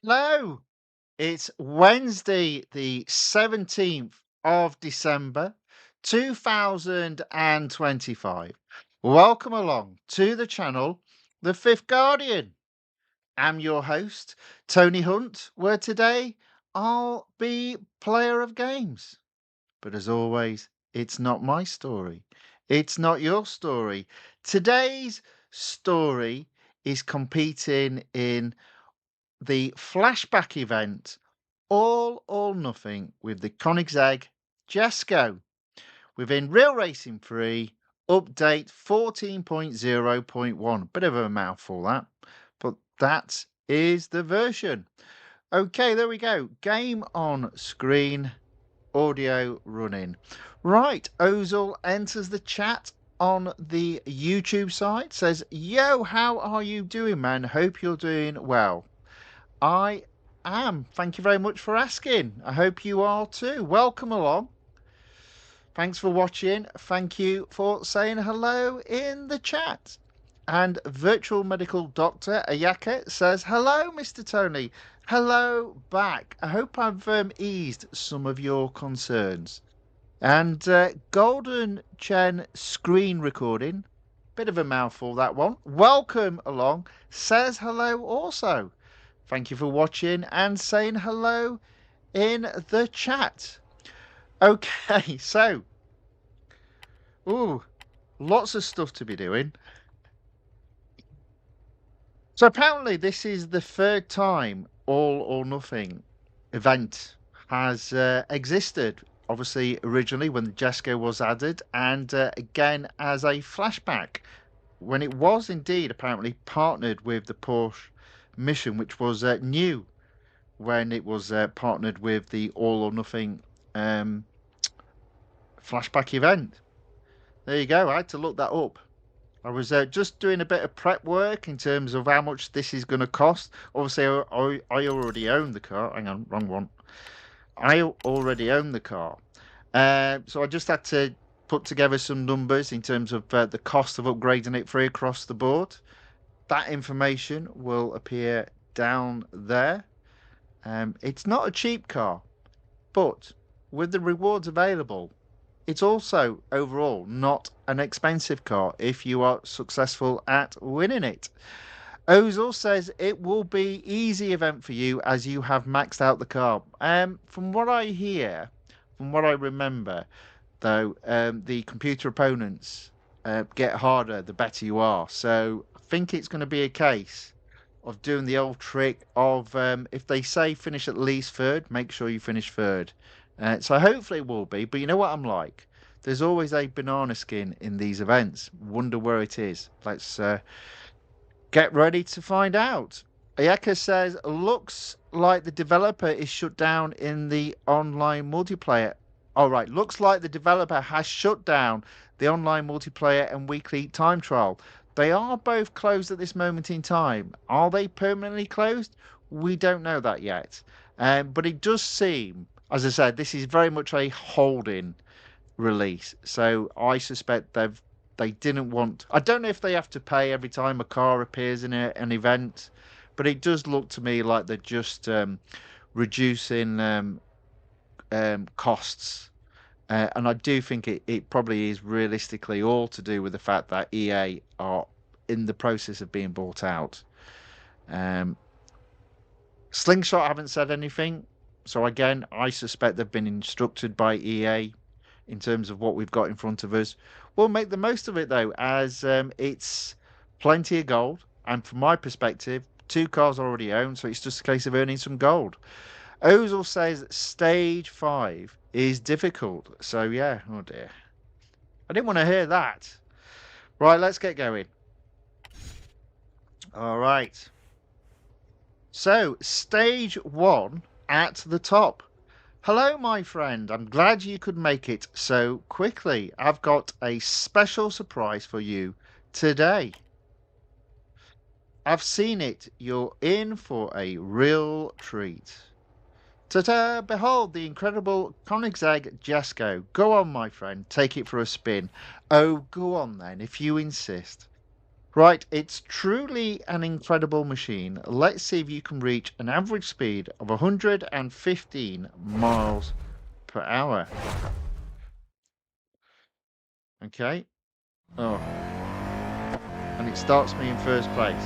Hello. It's Wednesday, the 17th of December, 2025. Welcome along to the channel, The Fifth Guardian. I'm your host, Tony Hunt, where today I'll be player of games. But as always, it's not my story. It's not your story. Today's story is competing in the Flashback event, All or Nothing with the Koenigsegg Jesko within Real Racing 3 update 14.0.1. Bit of a mouthful that, but that is the version. Okay, there we go. Game on screen, audio running. Right, Ozil enters the chat on the YouTube side, says, Yo, how are you doing, man? Hope you're doing well. I am. Thank you very much for asking. I hope you are too. Welcome along. Thanks for watching. Thank you for saying hello in the chat. And virtual medical doctor Ayaka says, Hello, Mr. Tony. Hello back. I hope I've eased some of your concerns. And Golden Chen screen recording, bit of a mouthful that one. Welcome along. Says hello also. Thank you for watching and saying hello in the chat. Okay, so, lots of stuff to be doing. So apparently this is the third time All or Nothing event has existed. Obviously, originally when Jesko was added, and again as a flashback when it was indeed apparently partnered with the Porsche mission, which was new when it was partnered with the All or Nothing flashback event. There you go. I had to look that up. I was just doing a bit of prep work in terms of how much this is going to cost. Obviously, I already own the car. Hang on, wrong one. I already own the car. So I just had to put together some numbers in terms of the cost of upgrading it free across the board. That information will appear down there. It's not a cheap car, but with the rewards available, it's also overall not an expensive car if you are successful at winning it. Ozil says it will be easy event for you as you have maxed out the car. From what I hear, from what I remember, though, the computer opponents get harder the better you are. So I think it's going to be a case of doing the old trick of if they say finish at least third, make sure you finish third. So hopefully it will be. But you know what I'm like? There's always a banana skin in these events. Wonder where it is. Let's get ready to find out. Ayaka says, looks like the developer is shut down in the online multiplayer. All right, looks like the developer has shut down the online multiplayer and weekly time trial. They are both closed at this moment in time. Are they permanently closed? We don't know that yet. But it does seem, as I said, this is very much a holding release. So I suspect they didn't want. I don't know if they have to pay every time a car appears in an event, but it does look to me like they're just reducing costs. And I do think it probably is realistically all to do with the fact that EA are in the process of being bought out. Slingshot haven't said anything. So again, I suspect they've been instructed by EA in terms of what we've got in front of us. We'll make the most of it though, as it's plenty of gold. And from my perspective, 2 cars already owned, so it's just a case of earning some gold. Ozil says stage 5 is difficult. So yeah, oh dear. I didn't want to hear that. Right, let's get going. All right. So, stage 1 at the top. Hello, my friend. I'm glad you could make it so quickly. I've got a special surprise for you today. I've seen it. You're in for a real treat. Ta-ta! Behold the incredible Koenigsegg Jesko. Go on, my friend. Take it for a spin. Oh, go on then, if you insist. Right, it's truly an incredible machine. Let's see if you can reach an average speed of 115 miles per hour. Okay. Oh, and it starts me in first place.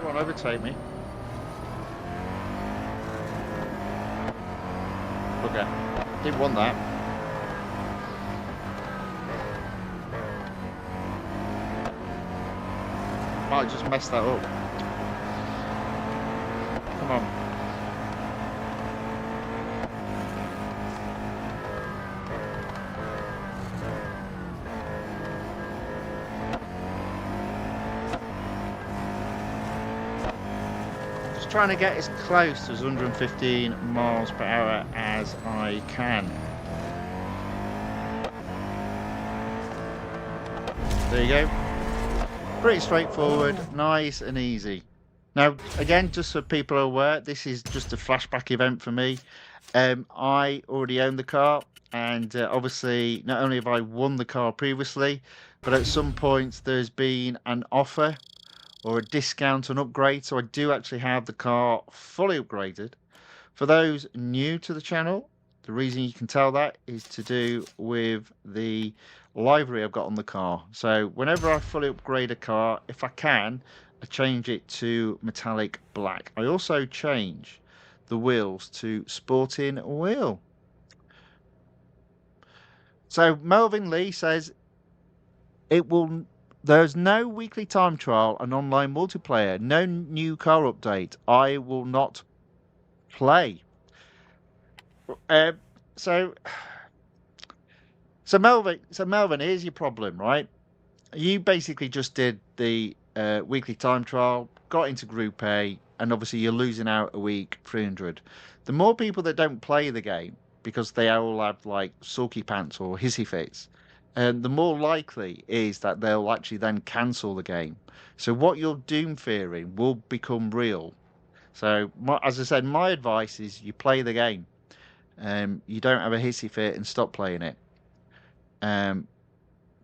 Come on, overtake me. Okay. Didn't want that. Might just mess that up. Come on. Just trying to get as close to 115 miles per hour as I can. There you go. Pretty straightforward, nice and easy. Now, again, just so people are aware, this is just a flashback event for me. I already own the car, and obviously, not only have I won the car previously, but at some point there's been an offer or a discount on upgrade, so I do actually have the car fully upgraded. For those new to the channel, the reason you can tell that is to do with the livery I've got on the car. So whenever I fully upgrade a car, if I can, I change it to metallic black. I also change the wheels to sporting wheel. So Melvin Lee says there's no weekly time trial and online multiplayer, no new car update. I will not play. Uh, so Melvin, here's your problem, right? You basically just did the weekly time trial, got into Group A, and obviously you're losing out a week 300. The more people that don't play the game because they all have like sulky pants or hissy fits, the more likely is that they'll actually then cancel the game. So what you're doom fearing will become real. So as I said, my advice is you play the game. You don't have a hissy fit and stop playing it.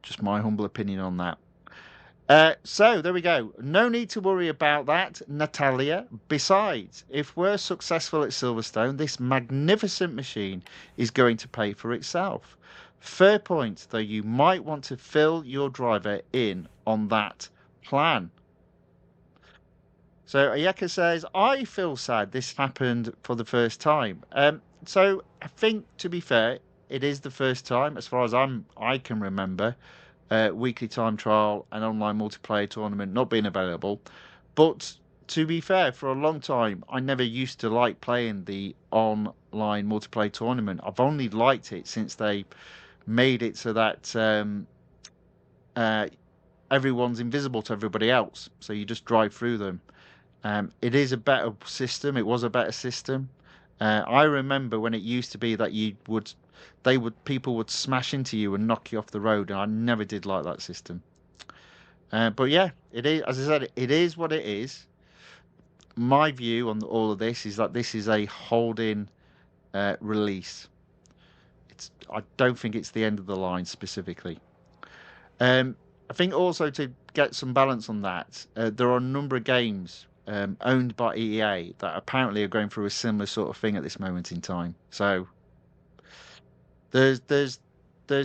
Just my humble opinion on that. So there we go. No need to worry about that, Natalia. Besides, if we're successful at Silverstone, this magnificent machine is going to pay for itself. Fair point, though you might want to fill your driver in on that plan. So Ayeka says, I feel sad this happened for the first time. So I think, to be fair, it is the first time, as far as I can remember, weekly time trial and online multiplayer tournament not being available. But to be fair, for a long time, I never used to like playing the online multiplayer tournament. I've only liked it since they made it so that everyone's invisible to everybody else. So you just drive through them. It is a better system. It was a better system. I remember when it used to be that people would smash into you and knock you off the road, and I never did like that system. But yeah, it is. As I said, it is what it is. My view on all of this is that this is a holding release. I don't think it's the end of the line specifically. I think also to get some balance on that, there are a number of games owned by EA that apparently are going through a similar sort of thing at this moment in time. So there's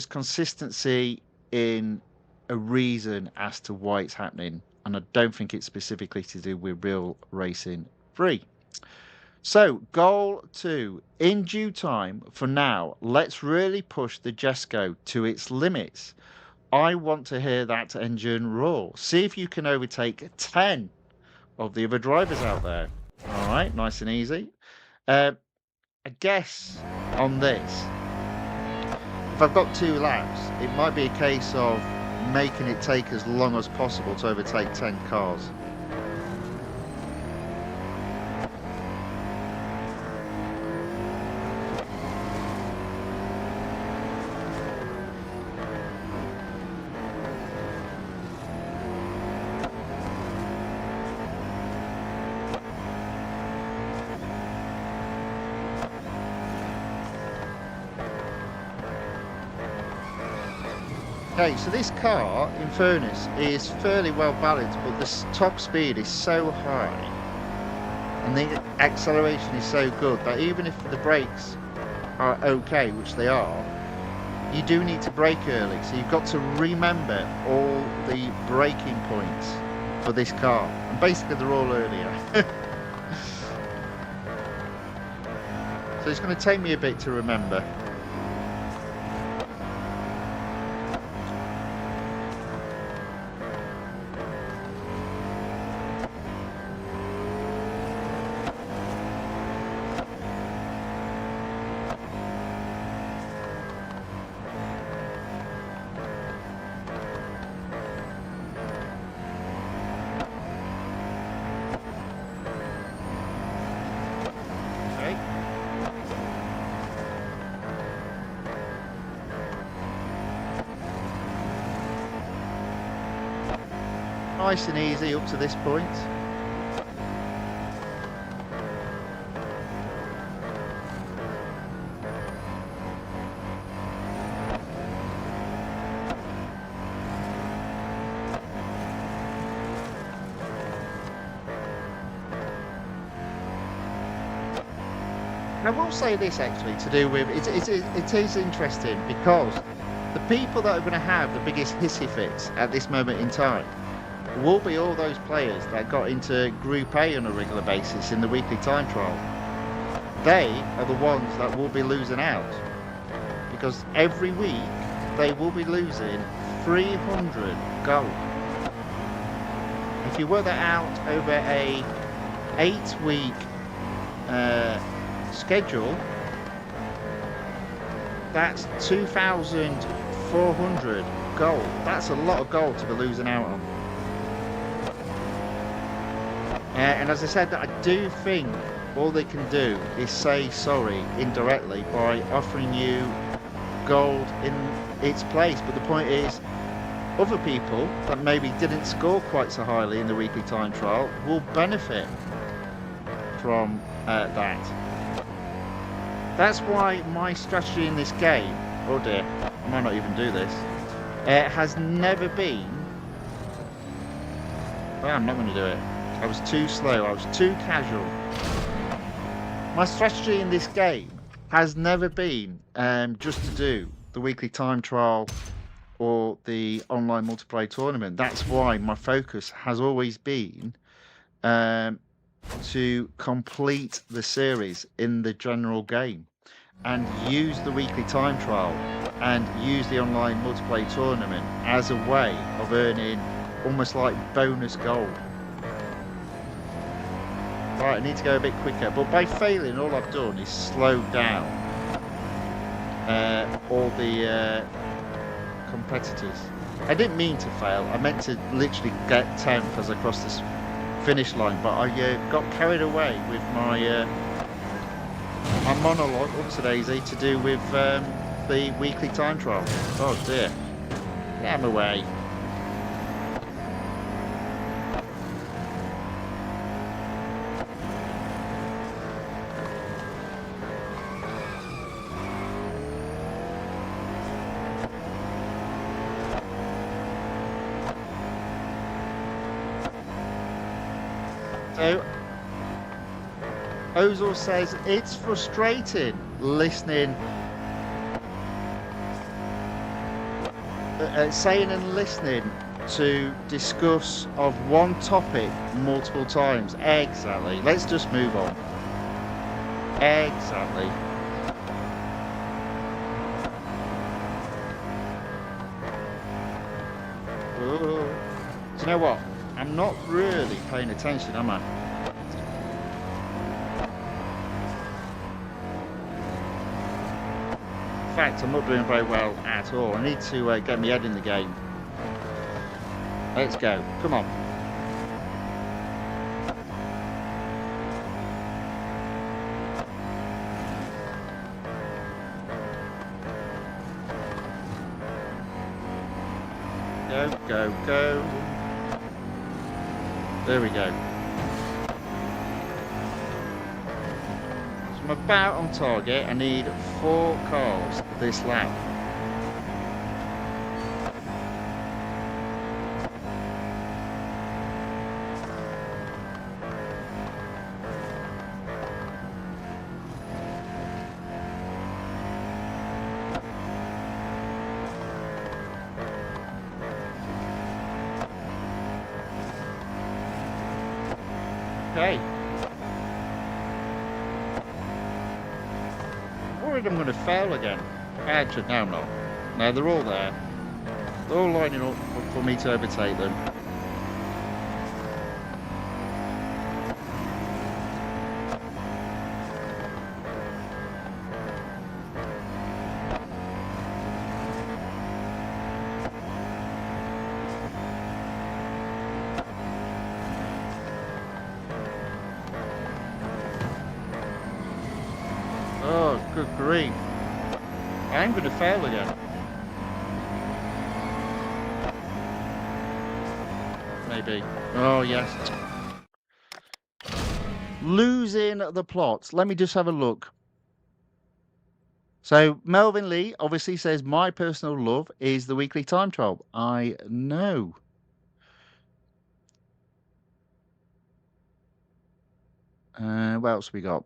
consistency in a reason as to why it's happening, and I don't think it's specifically to do with Real Racing 3. So, goal 2. In due time, for now, let's really push the Jesko to its limits. I want to hear that engine roar. See if you can overtake 10 of the other drivers out there. All right, nice and easy. I guess on this, if I've got 2 laps, it might be a case of making it take as long as possible to overtake 10 cars. Okay, so this car, in fairness, is fairly well balanced, but the top speed is so high and the acceleration is so good that even if the brakes are okay, which they are, you do need to brake early. So you've got to remember all the braking points for this car. And basically they're all earlier. So it's going to take me a bit to remember. Nice and easy up to this point. I will say this actually to do with it is interesting because the people that are going to have the biggest hissy fits at this moment in time will be all those players that got into Group A on a regular basis in the weekly time trial. They are the ones that will be losing out because every week they will be losing 300 gold. If you work that out over a 8-week schedule, that's 2,400 gold. That's a lot of gold to be losing out on. And as I said, I do think all they can do is say sorry indirectly by offering you gold in its place. But the point is, other people that maybe didn't score quite so highly in the weekly time trial will benefit from that. That's why my strategy in this game, oh dear, I might not even do this, has never been, well, I'm not going to do it. I was too slow, I was too casual. My strategy in this game has never been just to do the weekly time trial or the online multiplayer tournament. That's why my focus has always been to complete the series in the general game and use the weekly time trial and use the online multiplayer tournament as a way of earning almost like bonus gold. Right, I need to go a bit quicker, but by failing, all I've done is slowed down all the competitors. I didn't mean to fail. I meant to literally get 10th as I crossed this finish line, but I got carried away with my my monologue up to Daisy to do with the weekly time trial. Oh dear, get him away. So Ozil says it's frustrating listening, saying and listening to discuss of one topic multiple times. Exactly. Let's just move on. Exactly. you know what? I'm not really paying attention, am I? In fact, I'm not doing very well at all. I need to get my head in the game. Let's go. Come on. Go, go, go. There we go. So I'm about on target. I need 4 cars this lap. Okay. I'm worried I'm going to fail again. Actually, no, I'm not. No, they're all there. They're all lining up for me to overtake them. Oh, good grief. I'm going to fail again. Maybe. Oh, yes. Losing the plot. Let me just have a look. So, Melvin Lee obviously says, my personal love is the weekly time trial. I know. What else we got?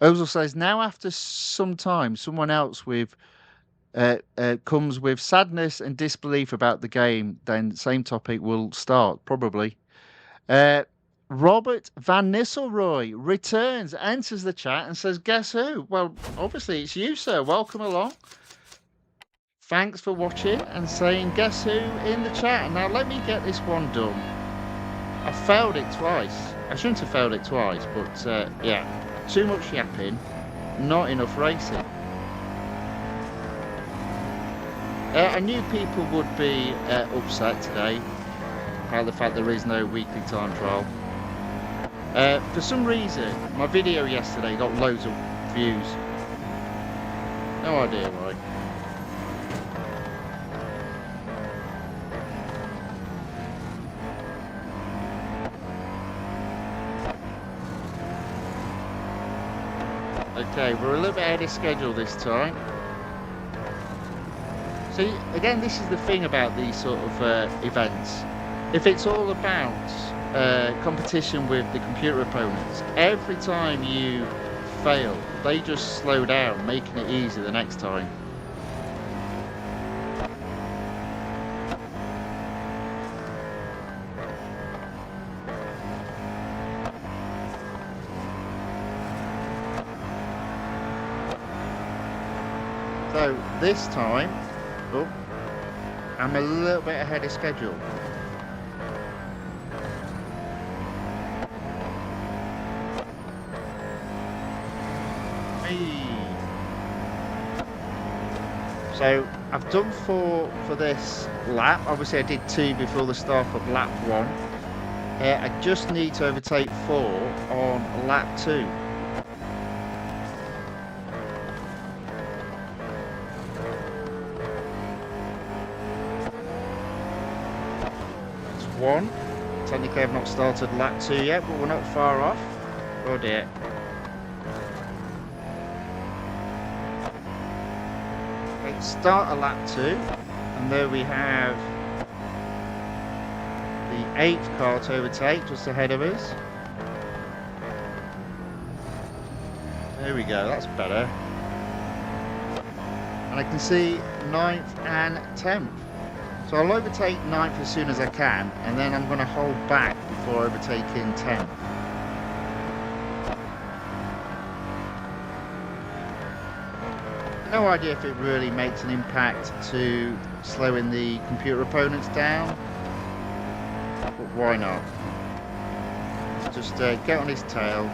Ozil says, now after some time, someone else with comes with sadness and disbelief about the game, then same topic will start, probably. Robert Van Nistelrooy returns, enters the chat and says, guess who? Well, obviously it's you, sir. Welcome along. Thanks for watching and saying guess who in the chat. Now let me get this one done. I failed it twice. I shouldn't have failed it twice, but yeah, too much yapping, not enough racing. I knew people would be upset today about the fact there is no weekly time trial. For some reason, my video yesterday got loads of views. No idea why. Okay, we're a little bit ahead of schedule this time. See, again, this is the thing about these sort of events. If it's all about competition with the computer opponents, every time you fail, they just slow down, making it easier the next time. So this time, oh, I'm a little bit ahead of schedule. So I've done 4 for this lap. Obviously I did 2 before the start of lap 1. I just need to overtake 4 on lap 2. That's 1. Technically I've not started lap 2 yet, but we're not far off. Oh dear. Start a lap 2, and there we have the 8th car to overtake just ahead of us. There we go, that's better. And I can see 9th and 10th. So I'll overtake 9th as soon as I can, and then I'm going to hold back before overtaking 10th. No idea if it really makes an impact to slowing the computer opponents down, but why not? Let's just get on his tail.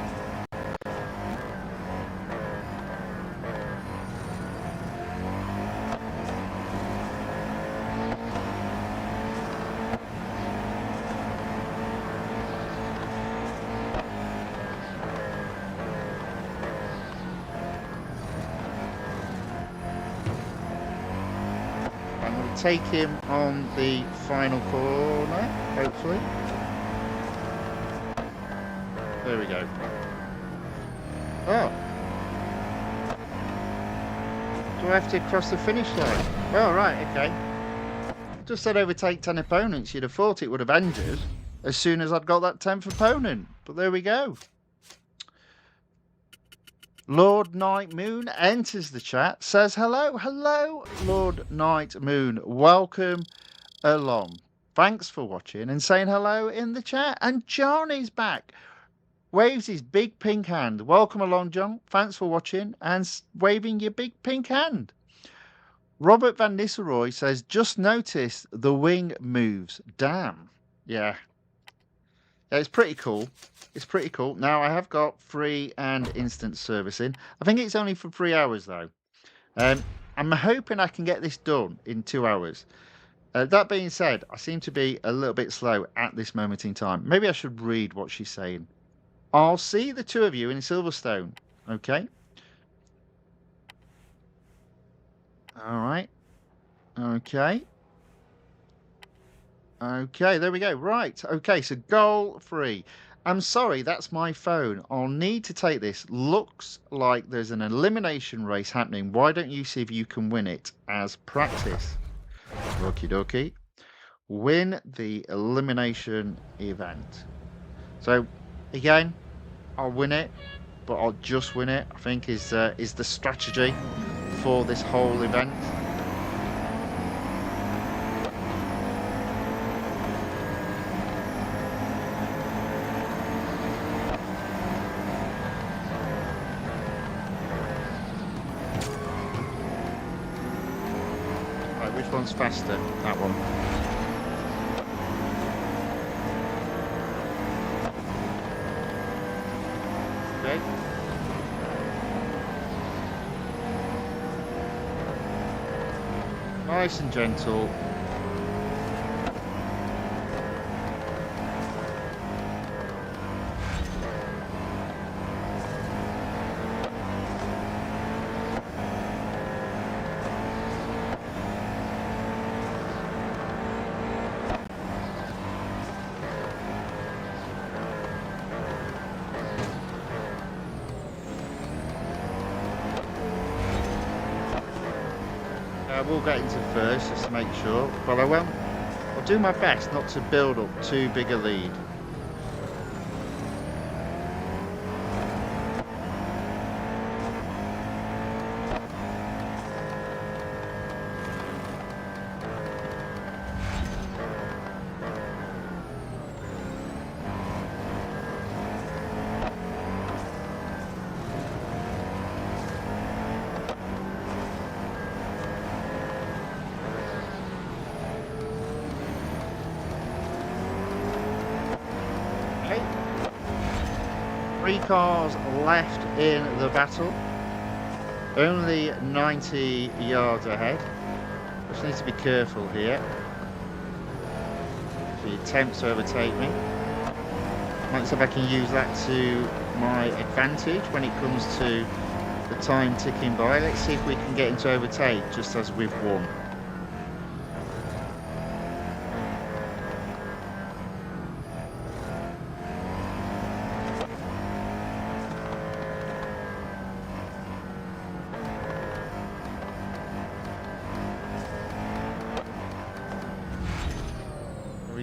Take him on the final corner, hopefully. There we go. Oh. Do I have to cross the finish line? Oh, right, okay. Just said overtake 10 opponents. You'd have thought it would have ended as soon as I'd got that 10th opponent. But there we go. Lord Night Moon enters the chat, says hello, hello, Lord Night Moon, welcome along. Thanks for watching and saying hello in the chat. And John is back, waves his big pink hand. Welcome along, John. Thanks for watching and waving your big pink hand. Robert Van Nistelrooy says, just noticed the wing moves. Damn. Yeah, it's pretty cool. It's pretty cool. Now, I have got free and instant servicing. I think it's only for 3 hours, though. I'm hoping I can get this done in 2 hours. That being said, I seem to be a little bit slow at this moment in time. Maybe I should read what she's saying. I'll see the two of you in Silverstone. Okay? All right. Okay. Okay, there we go. Right. Okay, so goal 3. I'm sorry, that's my phone. I'll need to take this. Looks like there's an elimination race happening. Why don't you see if you can win it as practice? Okie dokie. Win the elimination event. So, again, I'll win it, but I'll just win it, I think is the strategy for this whole event. Which one's faster? That one. Okay. Nice and gentle. We'll get into first just to make sure, but I'll do my best not to build up too big a lead. Three cars left in the battle. Only 90 yards ahead. Just need to be careful here. If he attempts to overtake me. Might see if I can use that to my advantage when it comes to the time ticking by. Let's see if we can get him to overtake just as we've won.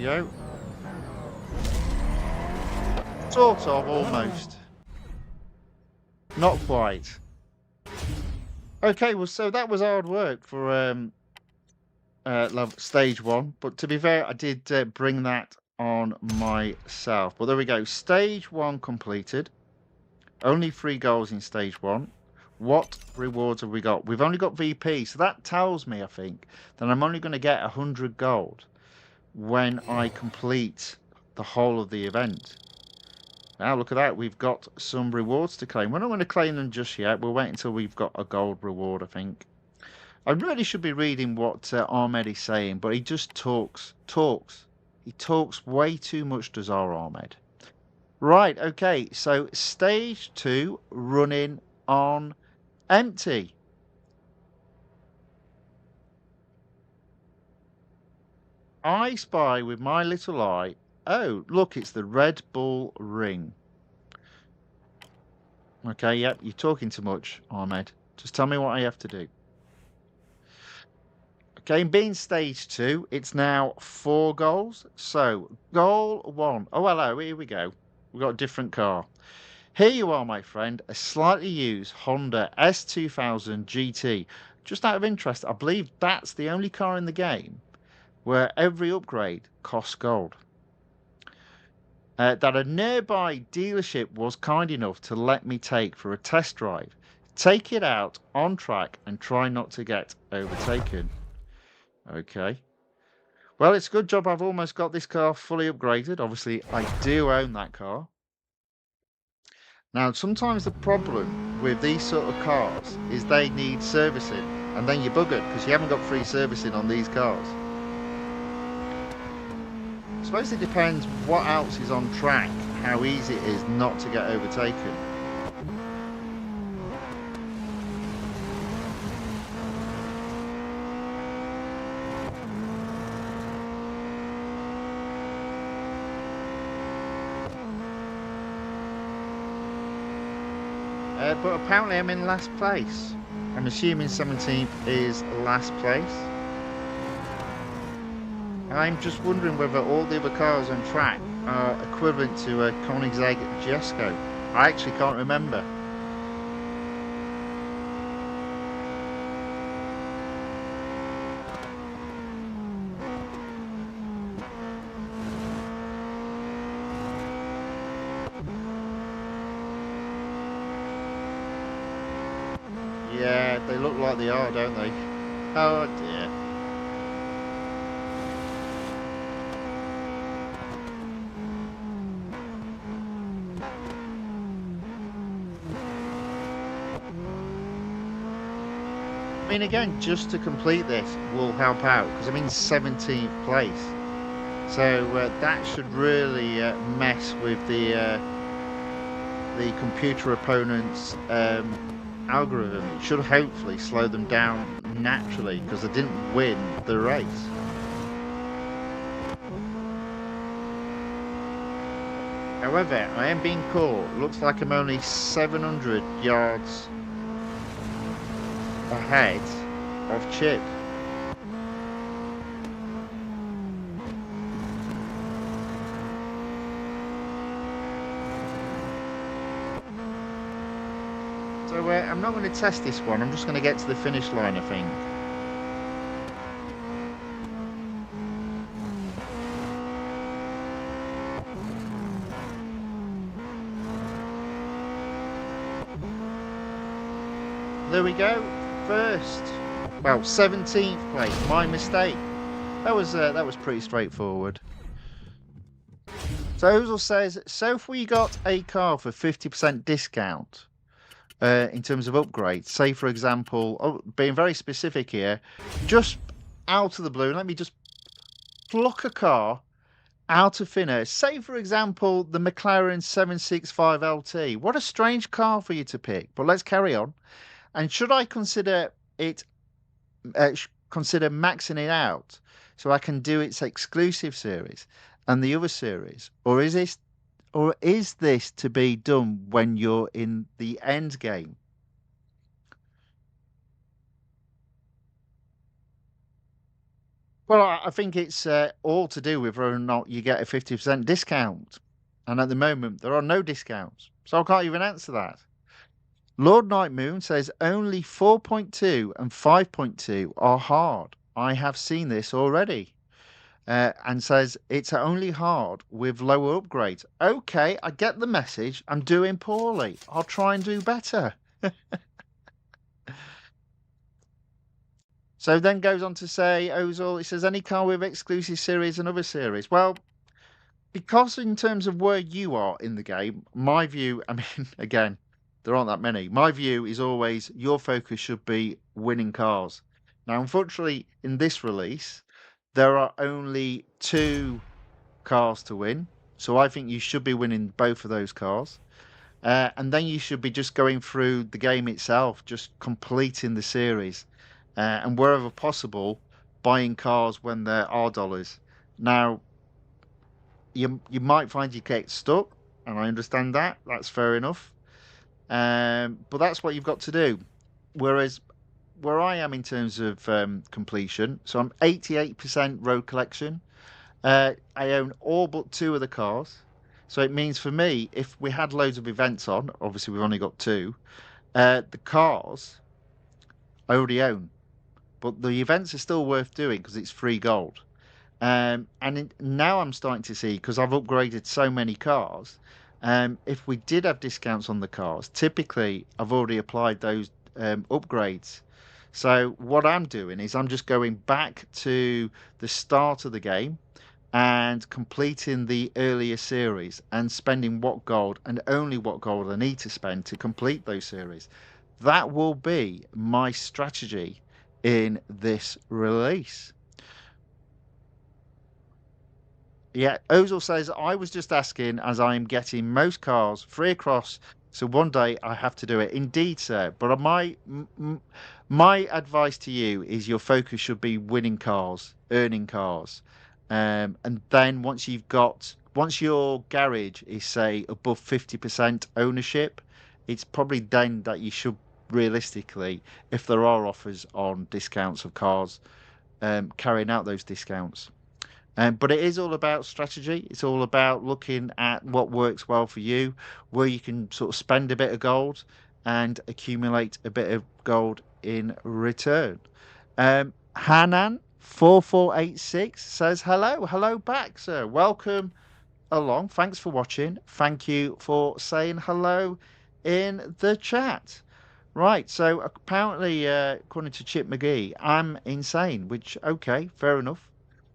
Go. Sort of, almost. Not quite. Okay, well, so that was hard work for stage 1, but to be fair, I did bring that on myself. But there we go. Stage 1 completed. Only 3 goals in stage 1. What rewards have we got? We've only got VP, so that tells me, I think, that I'm only going to get 100 gold when I complete the whole of the event. Now, look at that. We've got some rewards to claim. We're not going to claim them just yet. We'll wait until we've got a gold reward, I think. I really should be reading what Ahmed is saying, but he just talks. He talks way too much, does our Ahmed. Right, okay. So, stage 2, running on empty. I spy with my little eye. Oh, look, it's the Red Bull Ring. Okay, yep, you're talking too much, Ahmed. Just tell me what I have to do. Okay, being stage 2, it's now 4 goals. So, goal 1. Oh, hello, here we go. We've got a different car. Here you are, my friend, a slightly used Honda S2000 GT. Just out of interest, I believe that's the only car in the game where every upgrade costs gold. That a nearby dealership was kind enough to let me take for a test drive. Take it out on track and try not to get overtaken. Okay. Well, it's a good job I've almost got this car fully upgraded. Obviously, I do own that car. Now, sometimes the problem with these sort of cars is they need servicing, and then you're buggered because you haven't got free servicing on these cars. I suppose it depends what else is on track, how easy it is not to get overtaken. But apparently I'm in last place. I'm assuming 17th is last place. I'm just wondering whether all the other cars on track are equivalent to a Koenigsegg Jesko. I actually can't remember. Yeah, they look like they are, don't they? Oh dear. I mean, again, just to complete this will help out because I'm in 17th place. So that should really mess with the computer opponent's algorithm. It should hopefully slow them down naturally because they didn't win the race. However, I am being caught. Looks like I'm only 700 yards ahead of Chip. So I'm not going to test this one. I'm just going to get to the finish line, I think. There we go. First, well, 17th place. My mistake. That was pretty straightforward. So Ozil says, so if we got a car for 50% discount in terms of upgrades, say for example, being very specific here, just out of the blue, let me just pluck a car out of thin air. Say for example, the McLaren 765 LT. What a strange car for you to pick, but let's carry on. And should I consider it, consider maxing it out so I can do its exclusive series and the other series, or is this to be done when you're in the end game? Well, I think it's all to do with whether or not you get a 50% discount, and at the moment there are no discounts, so I can't even answer that. Lord Night Moon says only 4.2 and 5.2 are hard. I have seen this already. And says it's only hard with lower upgrades. Okay, I get the message. I'm doing poorly. I'll try and do better. So then goes on to say, Ozil, it says, any car with exclusive series and other series. Well, because in terms of where you are in the game, my view, I mean, again, there aren't that many. My view is always your focus should be winning cars. Now, unfortunately, in this release, there are only 2 cars to win. So I think you should be winning both of those cars. And then you should be just going through the game itself, just completing the series. And wherever possible, buying cars when there are dollars. Now, you might find you get stuck, and I understand that. That's fair enough. But that's what you've got to do. Whereas where I am in terms of completion, so I'm 88% road collection. I own all but 2 of the cars. So it means for me, if we had loads of events on, obviously we've only got 2, the cars I already own. But the events are still worth doing because it's free gold. Now I'm starting to see, because I've upgraded so many cars, if we did have discounts on the cars, typically I've already applied those upgrades. So what I'm doing is I'm just going back to the start of the game and completing the earlier series and spending what gold and only what gold I need to spend to complete those series. That will be my strategy in this release. Yeah, Ozil says, I was just asking as I am getting most cars free across, so one day I have to do it. Indeed, sir. But my advice to you is your focus should be winning cars, earning cars. And then once your garage is, say, above 50% ownership, it's probably then that you should realistically, if there are offers on discounts of cars, carrying out those discounts. But it is all about strategy. It's all about looking at what works well for you, where you can sort of spend a bit of gold and accumulate a bit of gold in return. Hanan4486 says, hello. Hello back, sir. Welcome along. Thanks for watching. Thank you for saying hello in the chat. Right, so apparently, according to Chip McGee, I'm insane, which, okay, fair enough.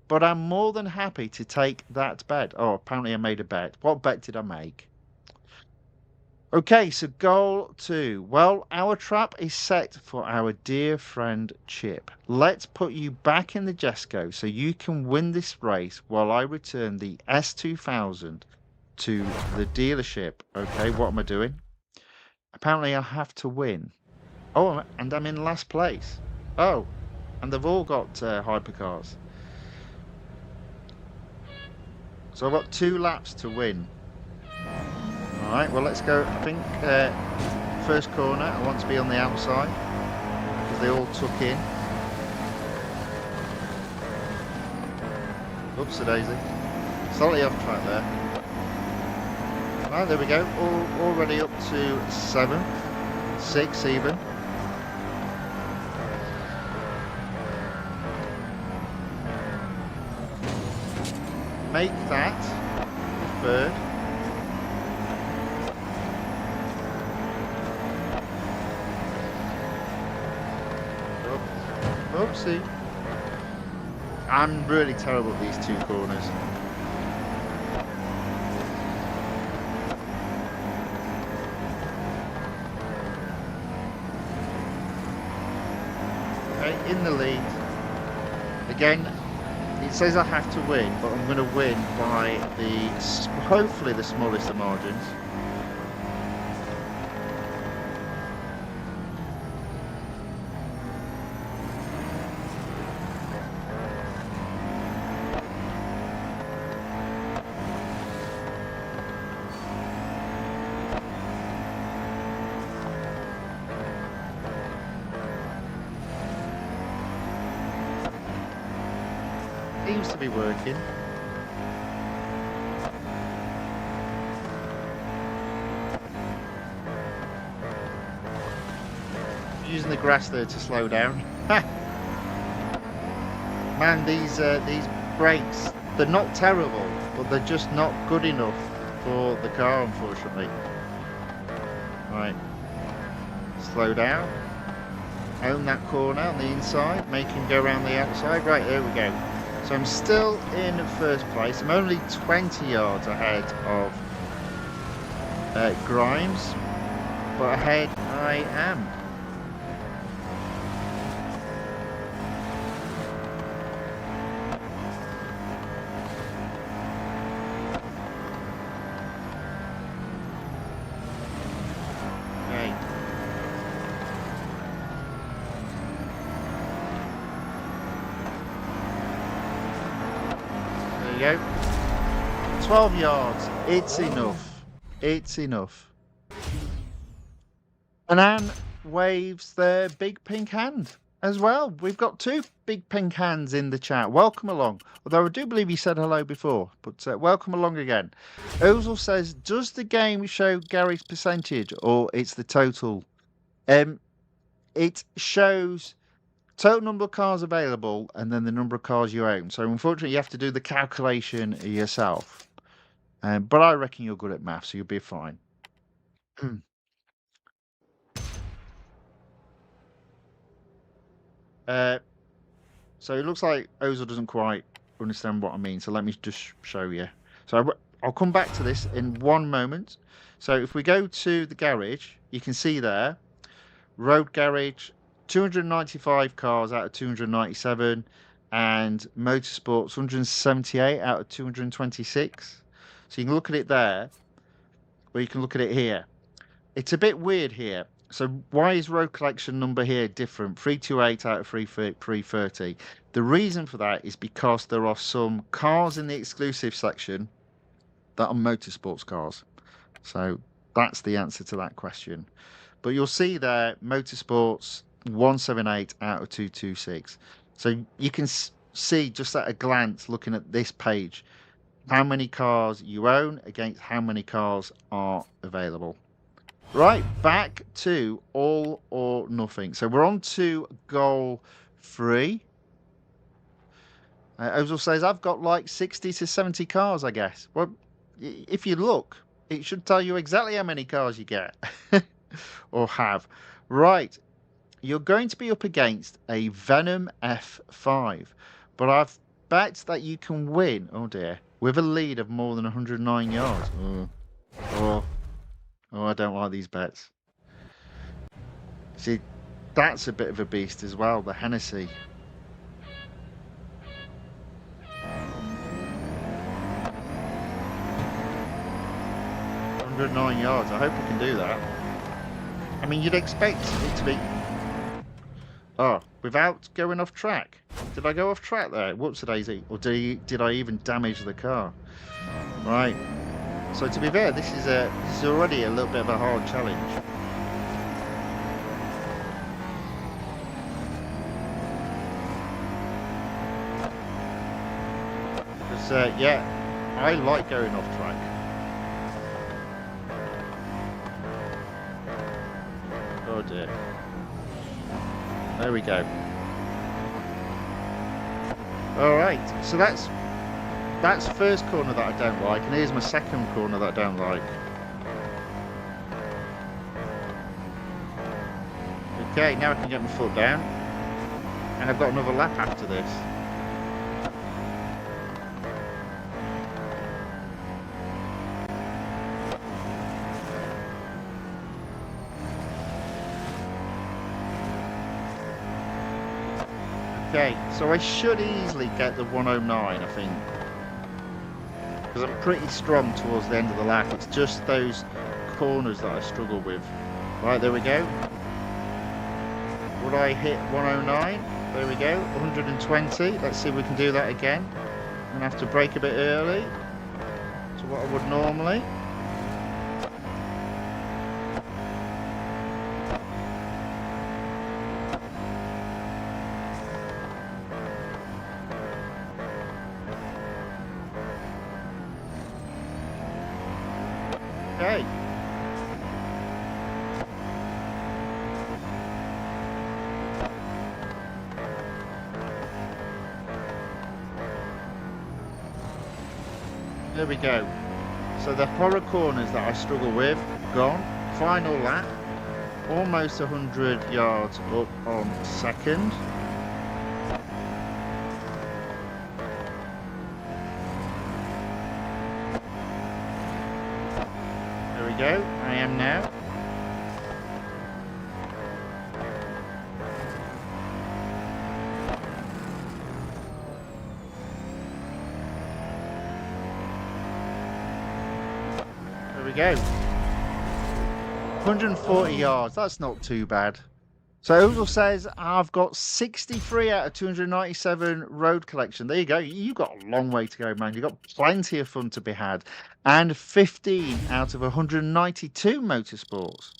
But I'm more than happy to take that bet. Oh, apparently I made a bet. What bet did I make? Okay, so goal 2. Well, our trap is set for our dear friend Chip. Let's put you back in the Jesko so you can win this race while I return the S2000 to the dealership. Okay, what am I doing? Apparently I have to win. Oh, and I'm in last place. Oh, and they've all got hypercars. So I've got 2 laps to win. Alright, well let's go. I think first corner, I want to be on the outside because they all took in. Oops, a daisy. Slightly off track there. Right, there we go. Already up to 7, 6 even. Make that third. Oopsie. I'm really terrible at these 2 corners. Okay, in the lead. Again, it says I have to win, but I'm going to win by hopefully the smallest of margins. Seems to be working. Using the grass there to slow down. Man, these brakes, they're not terrible, but they're just not good enough for the car, unfortunately. Right. Slow down. own that corner on the inside, make him go around the outside. Right, there we go. So I'm still in first place. I'm only 20 yards ahead of Grimes, but ahead I am. There you go. 12 yards. It's enough. It's enough. And Anne waves their big pink hand as well. We've got two big pink hands in the chat. Welcome along. Although I do believe you said hello before, but welcome along again. Ozil says, does the game show Gary's percentage or it's the total? It shows total number of cars available and then the number of cars you own. So unfortunately, you have to do the calculation yourself. But I reckon you're good at maths, so you'll be fine. So it looks like Ozil doesn't quite understand what I mean. So let me just show you. So I'll come back to this in one moment. So if we go to the garage, you can see there, road garage, 295 cars out of 297, and motorsports 178 out of 226. So you can look at it there, or you can look at it here. It's a bit weird here. So why is road collection number here different? 328 out of 330. The reason for that is because there are some cars in the exclusive section that are motorsports cars. So that's the answer to that question. But you'll see there, motorsports 178 out of 226. So you can see just at a glance looking at this page how many cars you own against how many cars are available. Right, back to all or nothing. So we're on to goal 3. Ozil says, I've got like 60 to 70 cars, I guess. Well, if you look, it should tell you exactly how many cars you get or have. Right, you're going to be up against a Venom F5, but I've bet that you can win, oh dear, with a lead of more than 109 yards. Oh, I don't like these bets. See, that's a bit of a beast as well, the Hennessy. 109 yards. I hope we can do that. I mean, you'd expect it to be... Oh, without going off track. Did I go off track there? Whoops-a-daisy. Or did I even damage the car? Right. So to be fair, this is already a little bit of a hard challenge. Because, yeah, I like going off track. Oh dear. There we go. Alright, so that's first corner that I don't like, and here's my second corner that I don't like. Okay, now I can get my foot down, and I've got another lap after this. Okay, so I should easily get the 109, I think. Because I'm pretty strong towards the end of the lap. It's just those corners that I struggle with. Right, there we go. Would I hit 109? There we go, 120. Let's see if we can do that again. I'm going to have to brake a bit early to what I would normally. Okay. There we go. So the horror corners that I struggle with, gone. Final lap. almost 100 yards up on second. There we go. I am now. There we go. 140 yards. That's not too bad. So Oodle says, I've got 63 out of 297 road collection. There you go. You've got a long way to go, man. You've got plenty of fun to be had. And 15 out of 192 motorsports.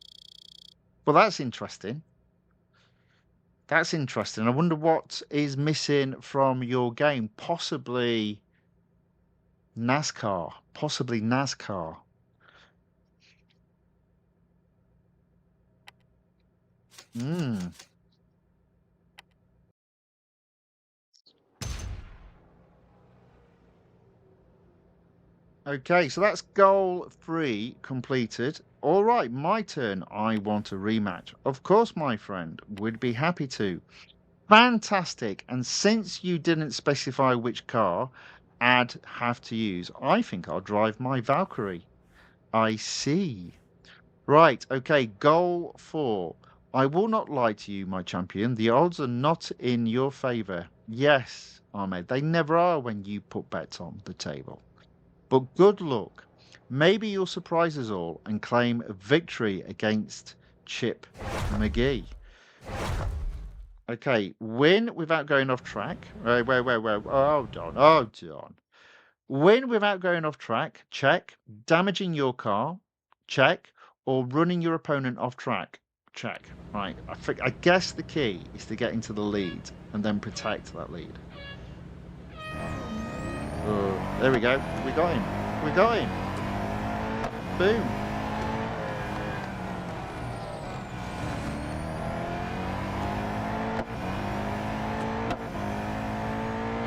Well, that's interesting. That's interesting. I wonder what is missing from your game. Possibly NASCAR. Possibly NASCAR. Hmm. Okay, so that's goal 3 completed. All right, my turn. I want a rematch. Of course, my friend, would be happy to. Fantastic. And since you didn't specify which car I'd have to use, I think I'll drive my Valkyrie. I see. Right, okay, goal 4. I will not lie to you, my champion. The odds are not in your favor. Yes, Ahmed, they never are when you put bets on the table. But good luck. Maybe you'll surprise us all and claim a victory against Chip McGee. Okay, win without going off track. Wait. Oh, Don. Win without going off track. Check. Damaging your car. Check. Or running your opponent off track. Check. Right. I guess the key is to get into the lead and then protect that lead. Oh, there we go. We got him. We got him. Boom.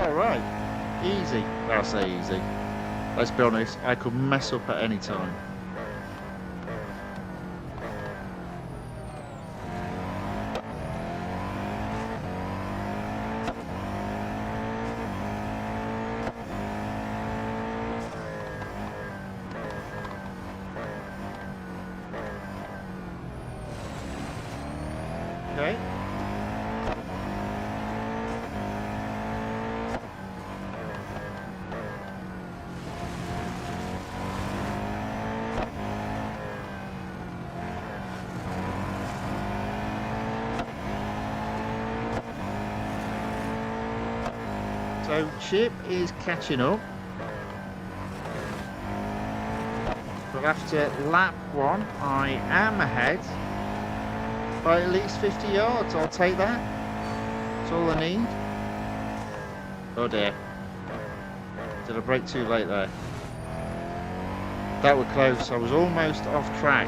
All right. Easy. I'll say easy. Let's be honest. I could mess up at any time. Okay. So Chip is catching up. But after lap 1, I am ahead by at least 50 yards. I'll take that. That's all I need. Oh dear. Did I brake too late there? That was close. I was almost off track.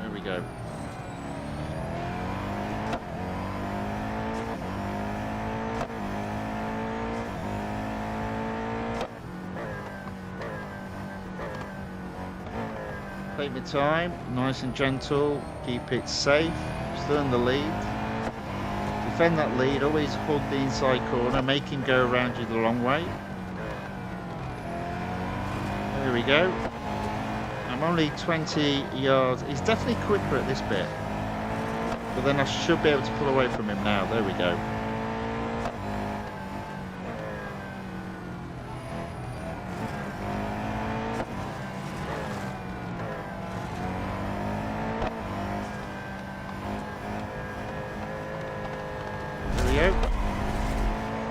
There we go. Take my time, nice and gentle, keep it safe, still in the lead. Defend that lead, always hug the inside corner, make him go around you the long way. There we go. I'm only 20 yards. He's definitely quicker at this bit. But then I should be able to pull away from him now. There we go.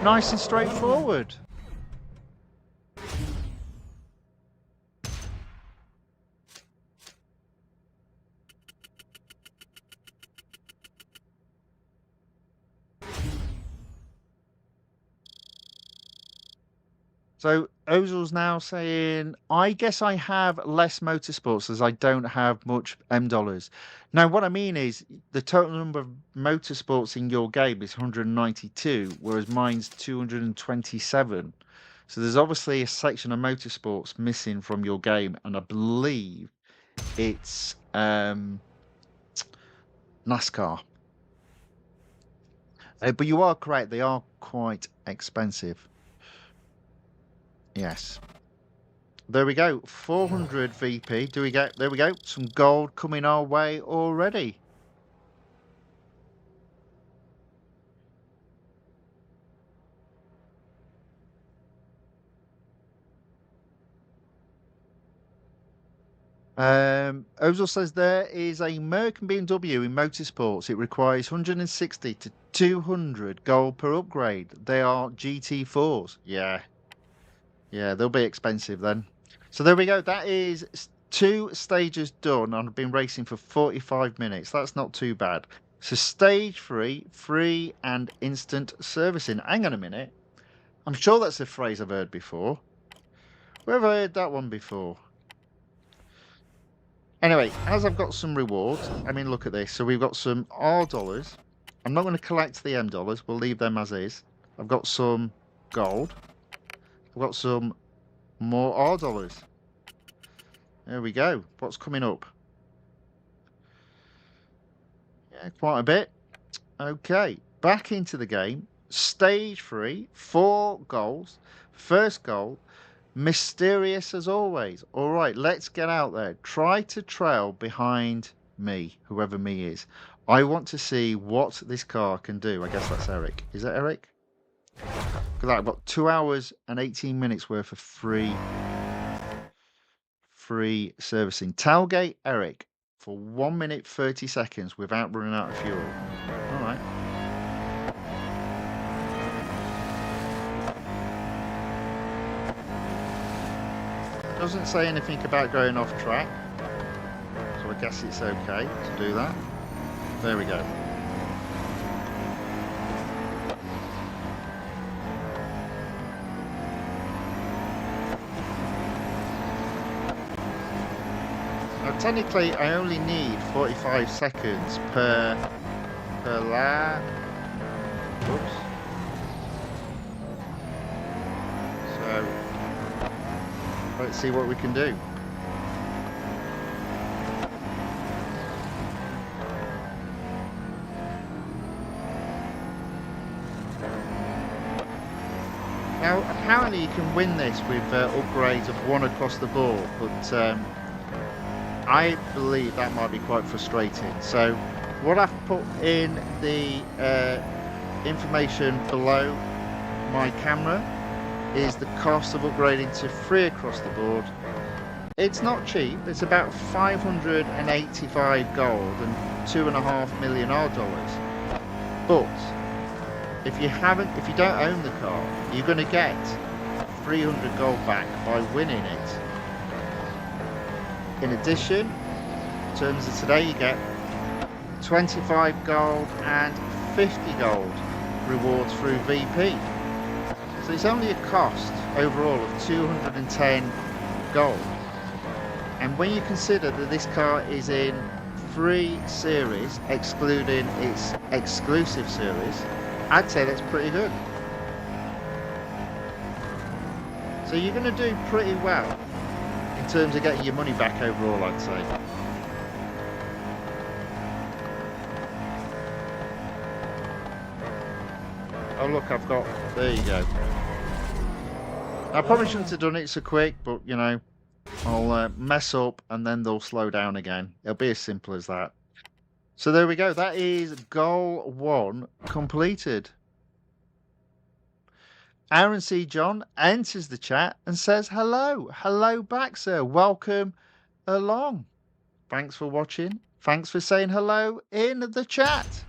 Nice and straightforward. So Ozil's now saying, I guess I have less motorsports as I don't have much M dollars. Now, what I mean is the total number of motorsports in your game is 192, whereas mine's 227. So there's obviously a section of motorsports missing from your game, and I believe it's NASCAR. But you are correct, they are quite expensive. Yes. There we go. 400 VP. Do we get, there we go. Some gold coming our way already. Ozil says there is a American BMW in motorsports. It requires 160 to 200 gold per upgrade. They are GT4s. Yeah. Yeah, they'll be expensive then. So there we go. That is 2 stages done. I've been racing for 45 minutes. That's not too bad. So stage 3, free and instant servicing. Hang on a minute. I'm sure that's a phrase I've heard before. Where have I heard that one before? Anyway, as I've got some rewards, I mean, look at this. So we've got some R dollars. I'm not going to collect the M dollars. We'll leave them as is. I've got some gold. I've got some more R dollars. There we go. What's coming up? Yeah, quite a bit. Okay, back into the game. Stage 3, 4 goals. First goal, mysterious as always. All right, let's get out there. Try to trail behind me, whoever me is. I want to see what this car can do. I guess that's Eric. Is that Eric? Look at that. I've got 2 hours and 18 minutes worth of free servicing. Tailgate Eric for 1 minute 30 seconds without running out of fuel. All right. Doesn't say anything about going off track, so I guess it's okay to do that. There we go. Now technically I only need 45 seconds per lap. Oops. So let's see what we can do. Now, apparently you can win this with upgrades of 1 across the board, but I believe that might be quite frustrating. So what I've put in the information below my camera is the cost of upgrading to 3 across the board. It's not cheap. It's about 585 gold and 2.5 million R dollars. But if you don't own the car, you're going to get 300 gold back by winning it. In addition, in terms of today, you get 25 gold and 50 gold rewards through VP. So it's only a cost overall of 210 gold. And when you consider that this car is in 3 series, excluding its exclusive series, I'd say that's pretty good. So you're going to do pretty well in terms of getting your money back overall, I'd say. Oh look, I've got, there you go. I probably shouldn't have done it so quick, but you know, I'll mess up and then they'll slow down again. It'll be as simple as that. So there we go. That is goal 1 completed. Aaron C. John enters the chat and says, hello. Hello back, sir. Welcome along. Thanks for watching. Thanks for saying hello in the chat.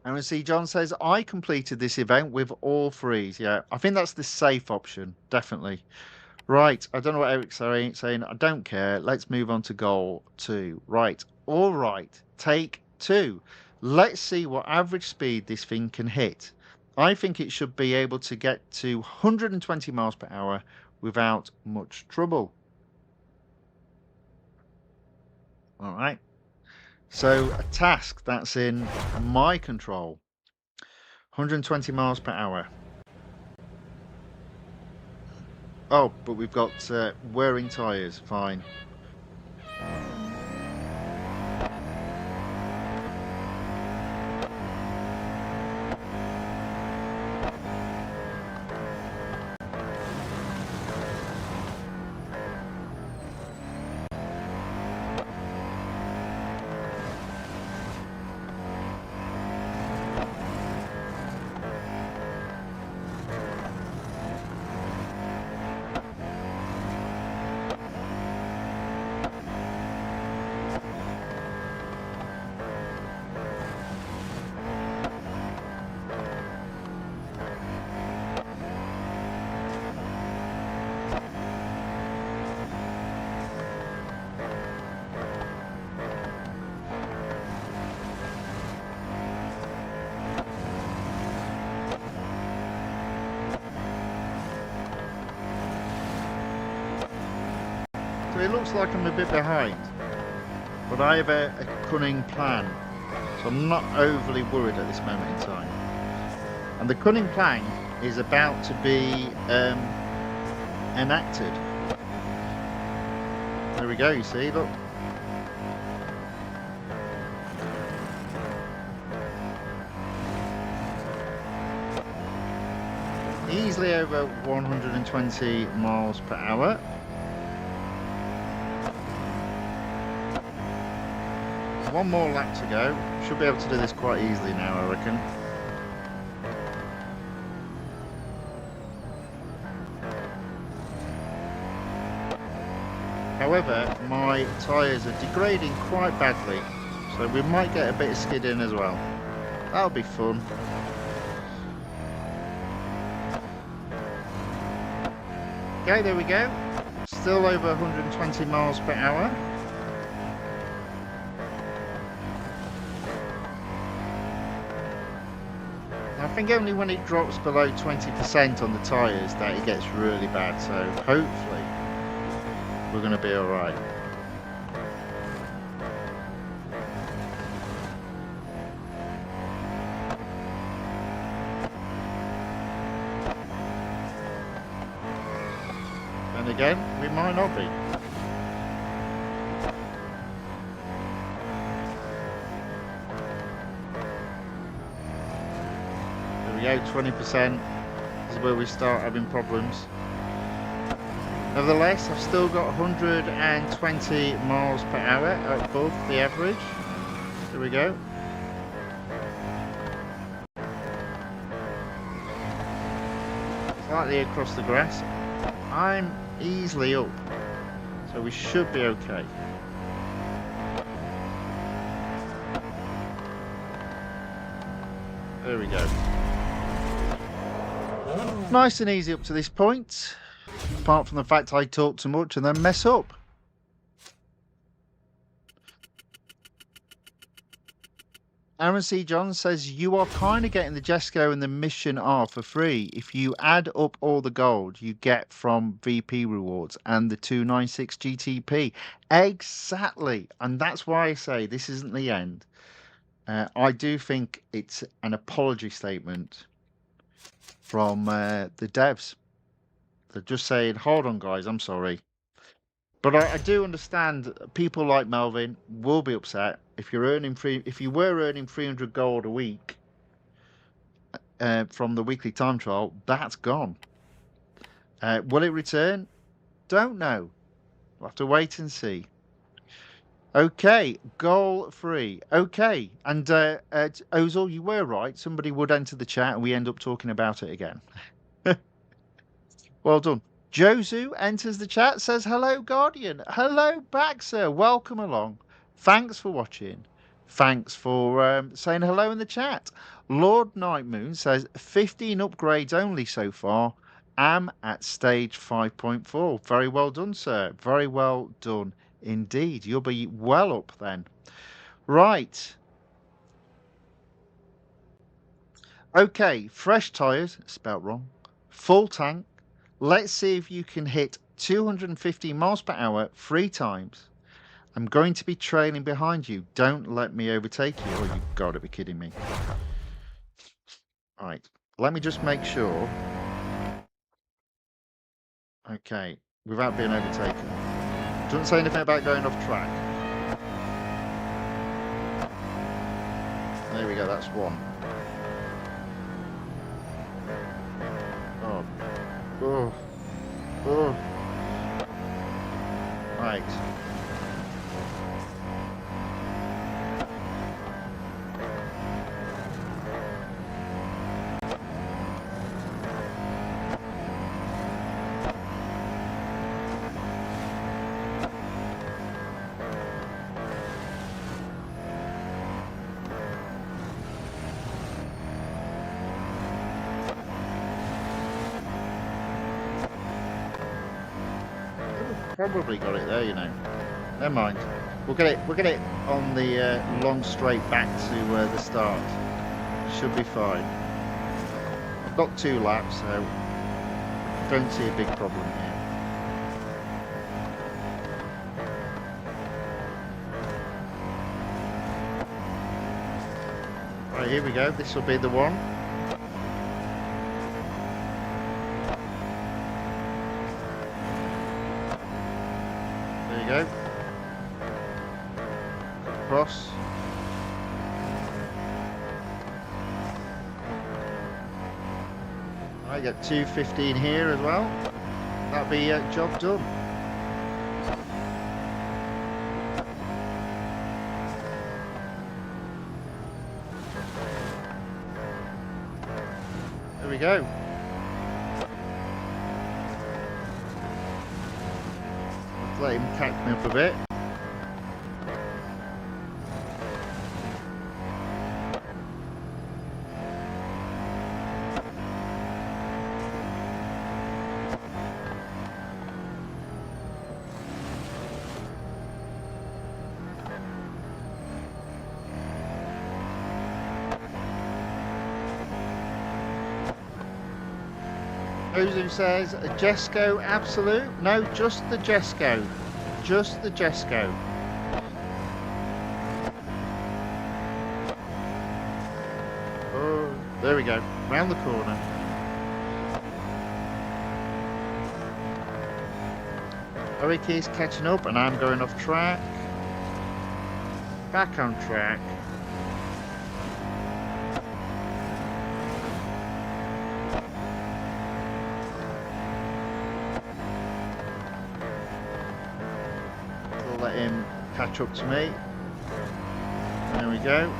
And we see John says, I completed this event with all threes. Yeah, I think that's the safe option, definitely. Right, I don't know what Eric's saying. I don't care. Let's move on to goal 2. Right, all right, take 2. Let's see what average speed this thing can hit. I think it should be able to get to 120 miles per hour without much trouble. All right. So a task that's in my control. 120 miles per hour. Oh, but we've got wearing tyres. Fine. So it looks like I'm a bit behind, but I have a cunning plan, so I'm not overly worried at this moment in time. And the cunning plan is about to be enacted. There we go, you see, look. Easily over 120 miles per hour. One more lap to go. Should be able to do this quite easily now, I reckon. However, my tyres are degrading quite badly, so we might get a bit of skid in as well. That'll be fun. Okay, there we go. Still over 120 miles per hour. I think only when it drops below 20% on the tyres that it gets really bad, so hopefully we're going to be alright. And again, we might not be. There we go, 20% is where we start having problems. Nevertheless, I've still got 120 miles per hour above the average. There we go. Slightly across the grass. I'm easily up, so we should be okay. There we go. Nice and easy up to this point, apart from the fact I talk too much and then mess up. Aaron C. John says, you are kind of getting the Jesko and the mission R for free. If you add up all the gold you get from VP rewards and the 296 GTP. Exactly. And that's why I say this isn't the end. I do think it's an apology statement from the devs. They're just saying, hold on, guys, I'm sorry. But I do understand people like Melvin will be upset if you're earning if you were earning 300 gold a week from the weekly time trial, that's gone. Will it return? Don't know. We'll have to wait and see. Okay, goal 3. Okay, and Ozil, you were right. Somebody would enter the chat and we end up talking about it again. Well done. Josu enters the chat, says, hello, Guardian. Hello back, sir. Welcome along. Thanks for watching. Thanks for saying hello in the chat. Lord Nightmoon says 15 upgrades only so far. Am at stage 5.4. Very well done, sir. Very well done indeed. You'll be well up then. Right. Okay, fresh tyres, spelt wrong. Full tank. Let's see if you can hit 250 miles per hour 3 times. I'm going to be trailing behind you. Don't let me overtake you. Oh, you've got to be kidding me. Right. Let me just make sure. Okay. Without being overtaken. Doesn't say anything about going off track. There we go. That's one. Oh. Oh. Oh. Right. Probably got it there, you know. Never mind. We'll get it on the long straight back to the start. Should be fine. I've got 2 laps, so don't see a big problem here. Right, here we go. This will be the one. There you go. Cross. I get 2:15 here as well. That'll be job done. There we go. Let's let him catch me up a bit. Who says a Jesko absolute? No, just the Jesko. Just the Jesko. Oh, there we go. Round the corner. Oriki's catching up and I'm going off track. Back on track. Let him catch up to me. There we go.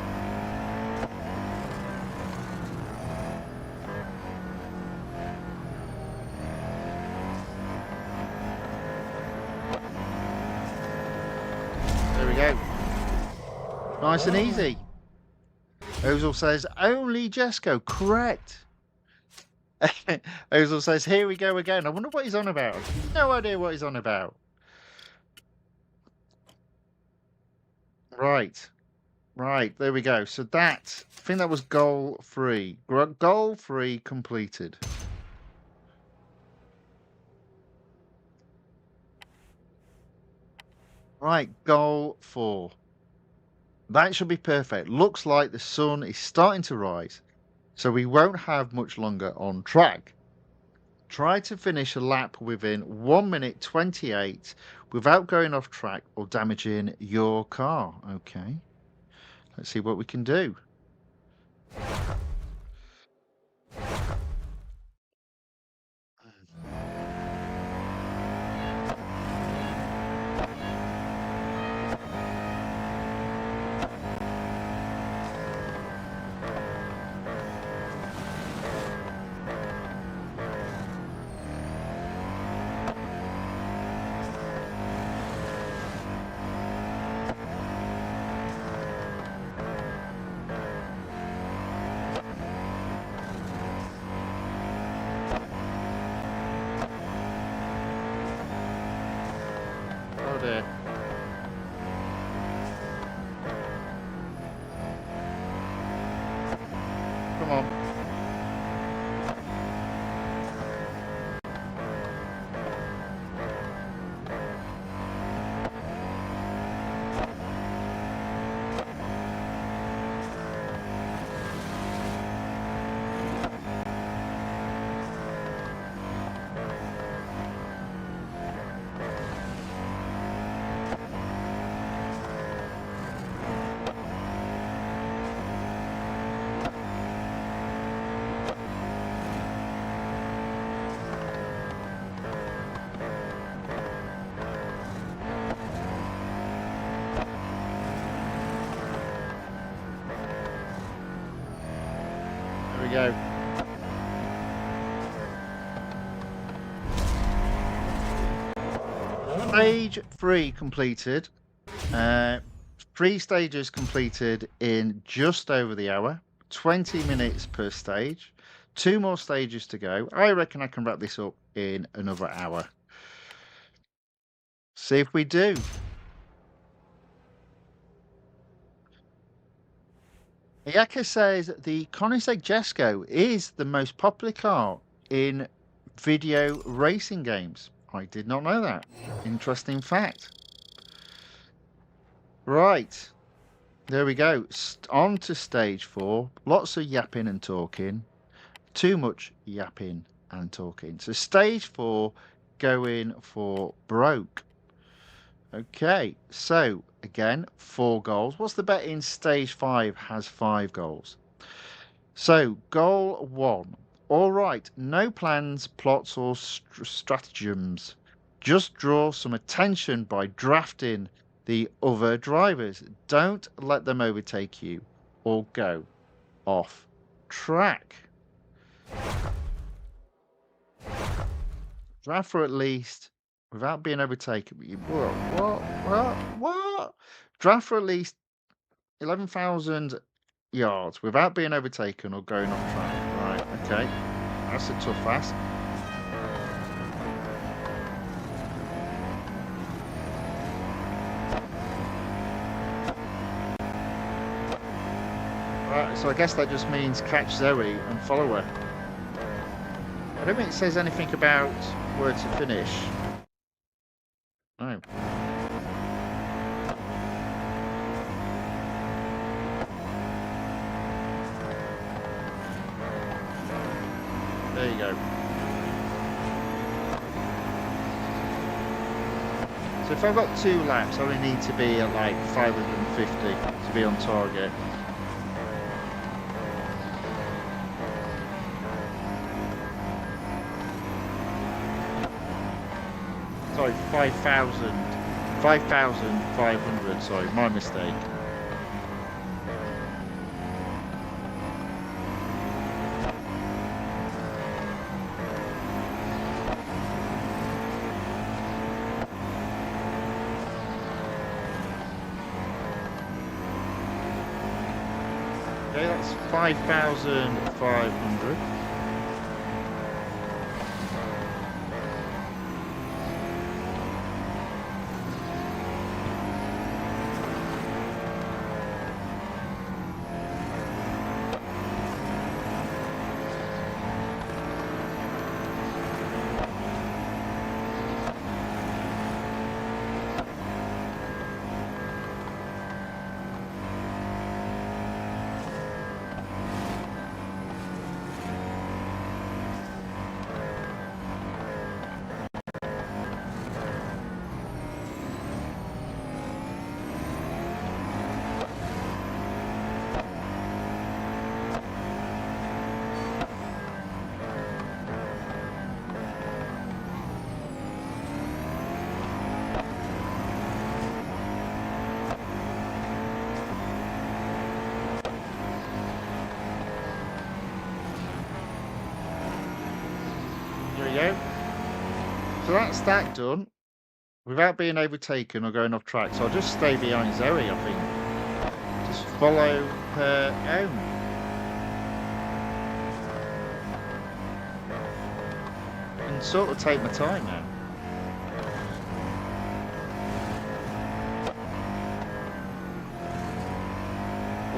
There we go. Nice and easy. Ozil says, only Jesko. Correct. Ozil says, here we go again. I wonder what he's on about. No idea what he's on about. Right, there we go. So that, I think that was goal 3. Goal 3 completed. Right, goal 4. That should be perfect. Looks like the sun is starting to rise, so we won't have much longer on track. Try to finish a lap within 1 minute 28 without going off track or damaging your car. Okay. Let's see what we can do. dear. Come on. There we go. Stage 3 completed. 3 stages completed in just over the hour. 20 minutes per stage. 2 more stages to go. I reckon I can wrap this up in another hour. See if we do. Ayaka says the Koenigsegg Jesko is the most popular car in video racing games. I did not know that. Interesting fact. Right. There we go. On to stage 4. Lots of yapping and talking. Too much yapping and talking. So stage 4, going for broke. Okay, so again, 4 goals. What's the bet in stage 5 has 5 goals? So, goal 1. All right, no plans, plots, or stratagems. Just draw some attention by drafting the other drivers. Don't let them overtake you or go off track. Draft for at least, without being overtaken. What? Draft for at least 11,000 yards without being overtaken or going off track. Right, okay. That's a tough ask. Right, so I guess that just means catch Zoe and follow her. I don't think it says anything about where to finish. No. There you go. So if I've got 2 laps, I only need to be at like 550 to be on target. Sorry, 5,500, sorry, my mistake. Okay, that's 5,500. So that's that done without being overtaken or going off track. So I'll just stay behind Zoe, I think. Just follow her own. And sort of take my time now.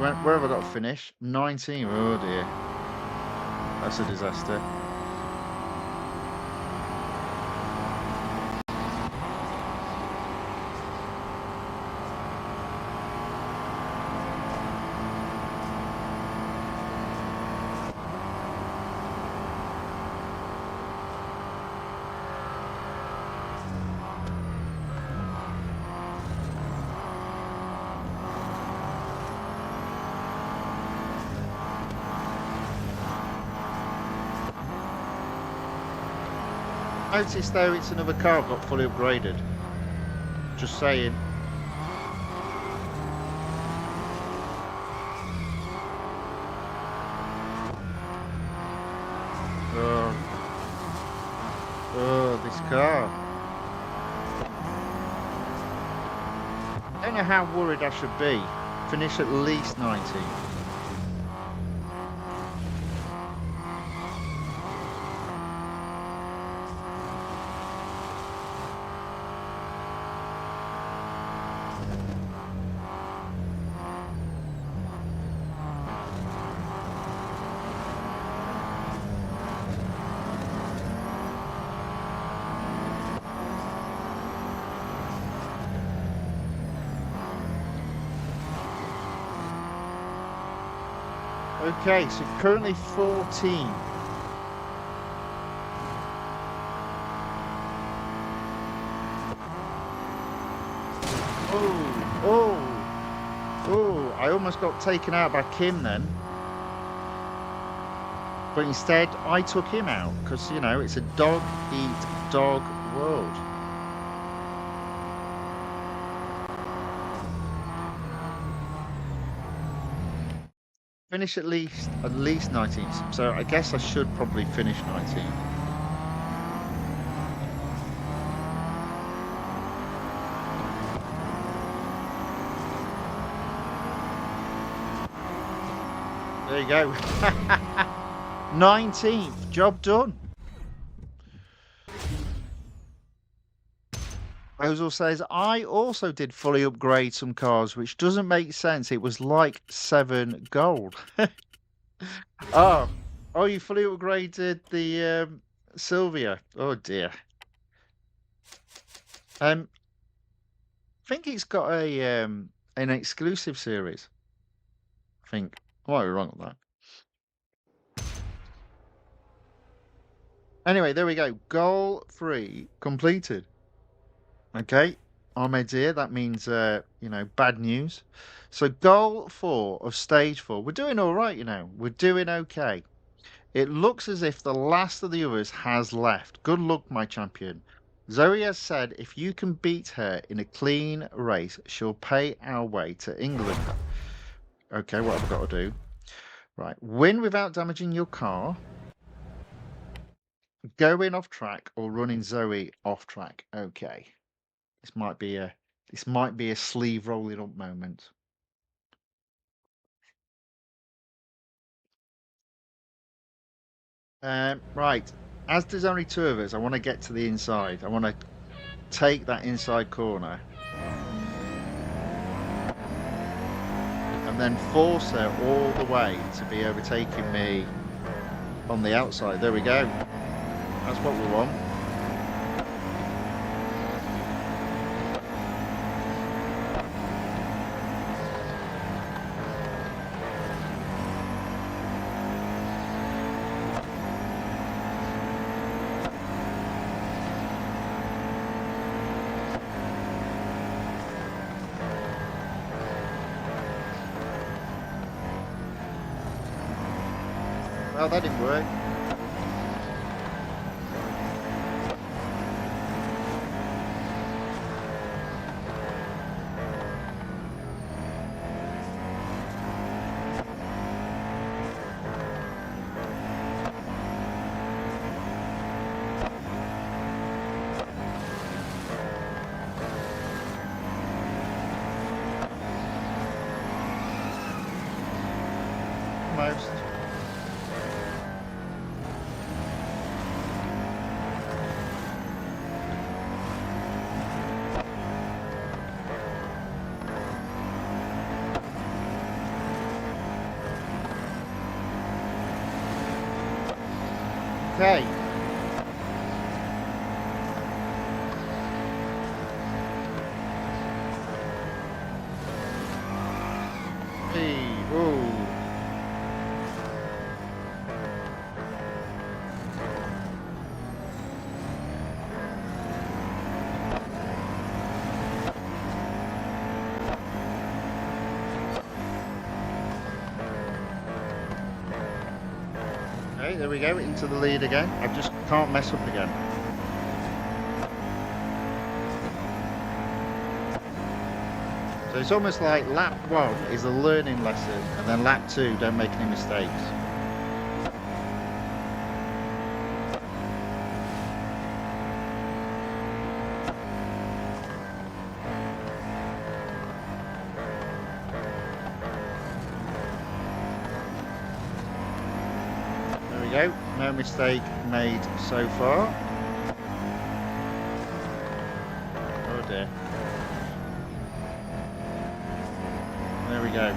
Where have I got to finish? 19. Oh dear. That's a disaster. Notice though it's another car got fully upgraded. Just saying. Oh, this car. I don't know how worried I should be. Finish at least 19. Okay, so currently 14. Oh, I almost got taken out by Kim then. But instead, I took him out because, you know, it's a dog-eat-dog world. Finish at least 19. So I guess I should probably finish 19. There you go. 19th, job done. Ozil says, I also did fully upgrade some cars, which doesn't make sense. It was like 7 gold. Oh, you fully upgraded the Sylvia. Oh dear. I think it's got a an exclusive series. I think. I might be wrong on that. Anyway, there we go. Goal 3 completed. Okay, Ahmed's here. That means, you know, bad news. So goal 4 of stage 4. We're doing all right, you know. We're doing okay. It looks as if the last of the others has left. Good luck, my champion. Zoe has said if you can beat her in a clean race, she'll pay our way to England. Okay, what have I got to do? Right, win without damaging your car. Go in off track or running Zoe off track. Okay. This might be a sleeve rolling up moment. Right. As there's only 2 of us, I want to get to the inside. I want to take that inside corner. And then force her all the way to be overtaking me on the outside. There we go. That's what we want. Oh, that didn't work. Almost. Okay. Hey, whoa. Okay, there we go, into the lead again. I just can't mess up again. So it's almost like lap 1 is a learning lesson, and then lap 2, don't make any mistakes. There we go, no mistake made so far. Oh dear. There we go.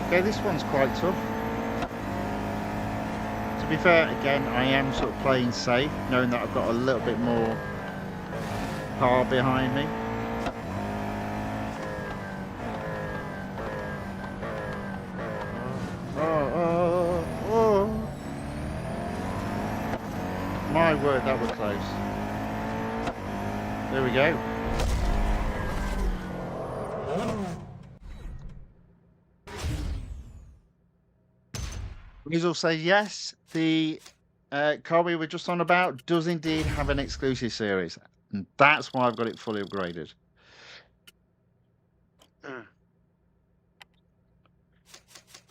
Okay, this one's quite tough. To be fair, again, I am sort of playing safe, knowing that I've got a little bit more car behind me. Oh. My word, that was close. There we go. Weasel says yes, the car we were just on about does indeed have an exclusive series, and that's why I've got it fully upgraded.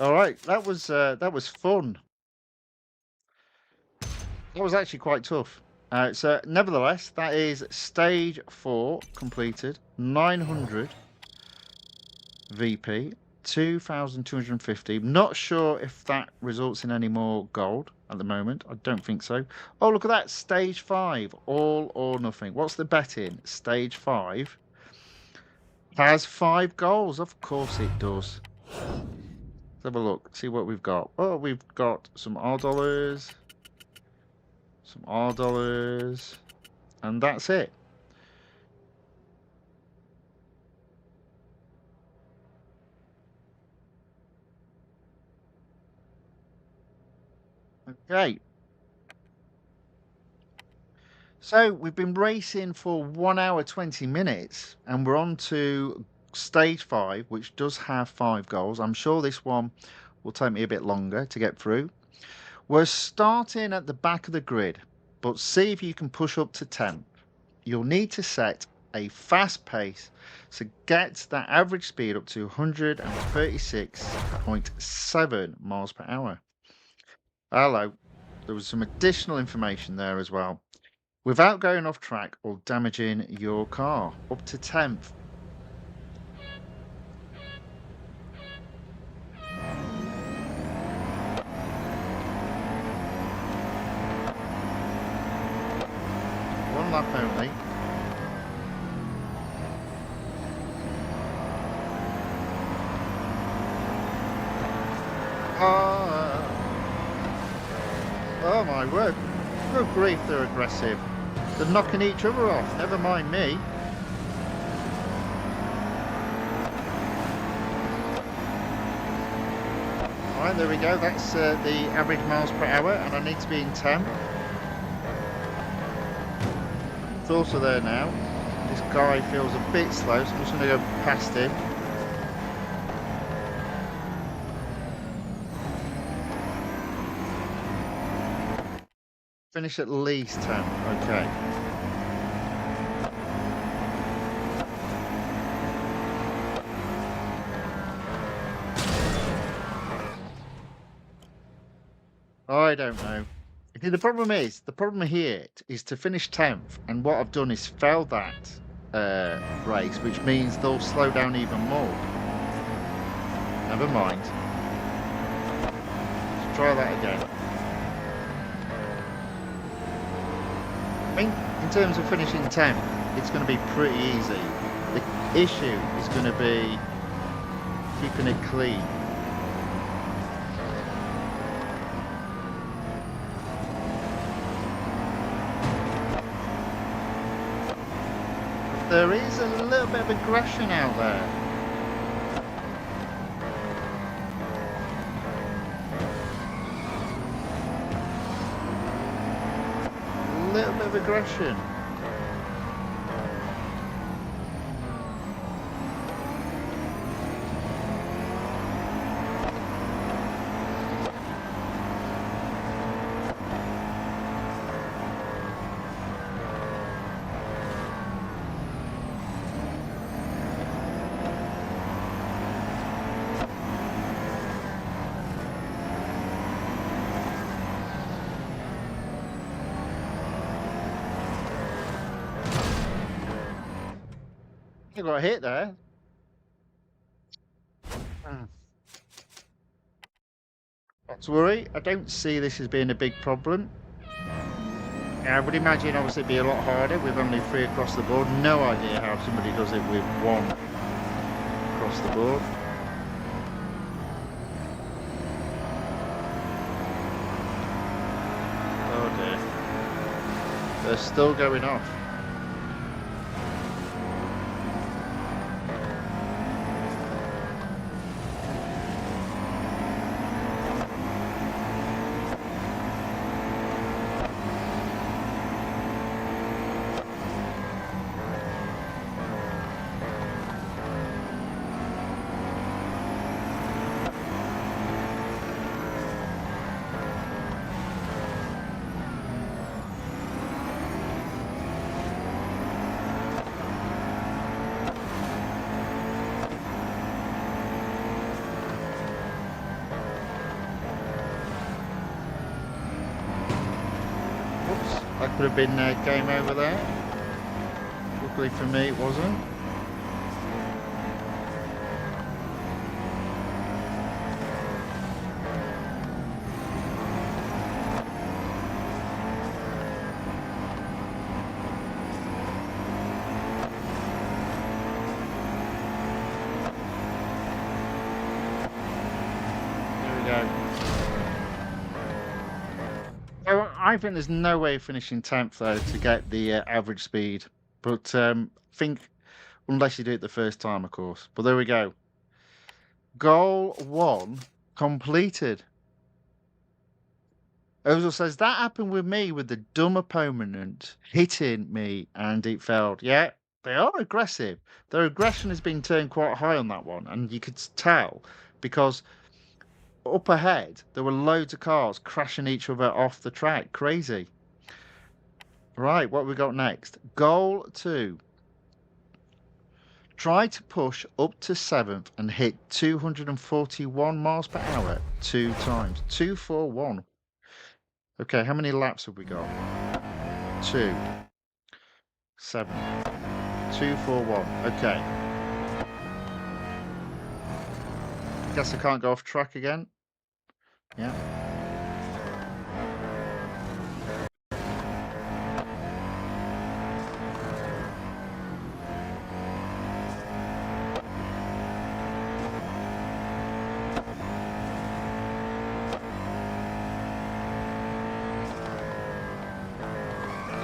All right, that was fun. That was actually quite tough. So nevertheless, that is stage 4 completed, 900 VP. 2,250. Not sure if that results in any more gold at the moment. I don't think so. Oh, look at that. Stage 5. All or nothing. What's the bet in? Stage 5 has 5 goals. Of course it does. Let's have a look. See what we've got. Oh, we've got some R dollars. Some R dollars. And that's it. Okay. So we've been racing for 1 hour 20 minutes, and we're on to stage 5, which does have 5 goals. I'm sure this one will take me a bit longer to get through. We're starting at the back of the grid, but see if you can push up to 10th. You'll need to set a fast pace to get that average speed up to 136.7 miles per hour. Hello. There was some additional information there as well. Without going off track or damaging your car, up to 10th. One lap only. Oh my word. Good grief, they're aggressive. They're knocking each other off, never mind me. Alright, there we go. That's the average miles per hour, and I need to be in 10. It's also there now. This guy feels a bit slow, so I'm just going to go past him. Finish at least 10. Okay. I don't know. See, the problem here is to finish 10th, and what I've done is failed that race, which means they'll slow down even more. Never mind. Let's try that again. I think in terms of finishing 10th, it's going to be pretty easy. The issue is going to be keeping it clean. There is a little bit of aggression out there. A little bit of aggression. You got hit there. Not to worry, I don't see this as being a big problem. I would imagine obviously it'd be a lot harder with only 3 across the board. No idea how somebody does it with 1 across the board. Oh dear. They're still going off. That could have been game over there. Luckily for me, it wasn't. There we go. I think there's no way of finishing 10th though to get the average speed, but think unless you do it the first time, of course. But there we go. Goal 1 completed. Ozil says that happened with me with the dumb opponent hitting me and it failed. Yeah, they are aggressive. Their aggression has been turned quite high on that one, and you could tell because up ahead, there were loads of cars crashing each other off the track. Crazy. Right, what we got next? Goal 2. Try to push up to 7th and hit 241 miles per hour 2 times. 241. Okay, how many laps have we got? 2. 7. 241. Okay. Guess I can't go off track again. Yeah.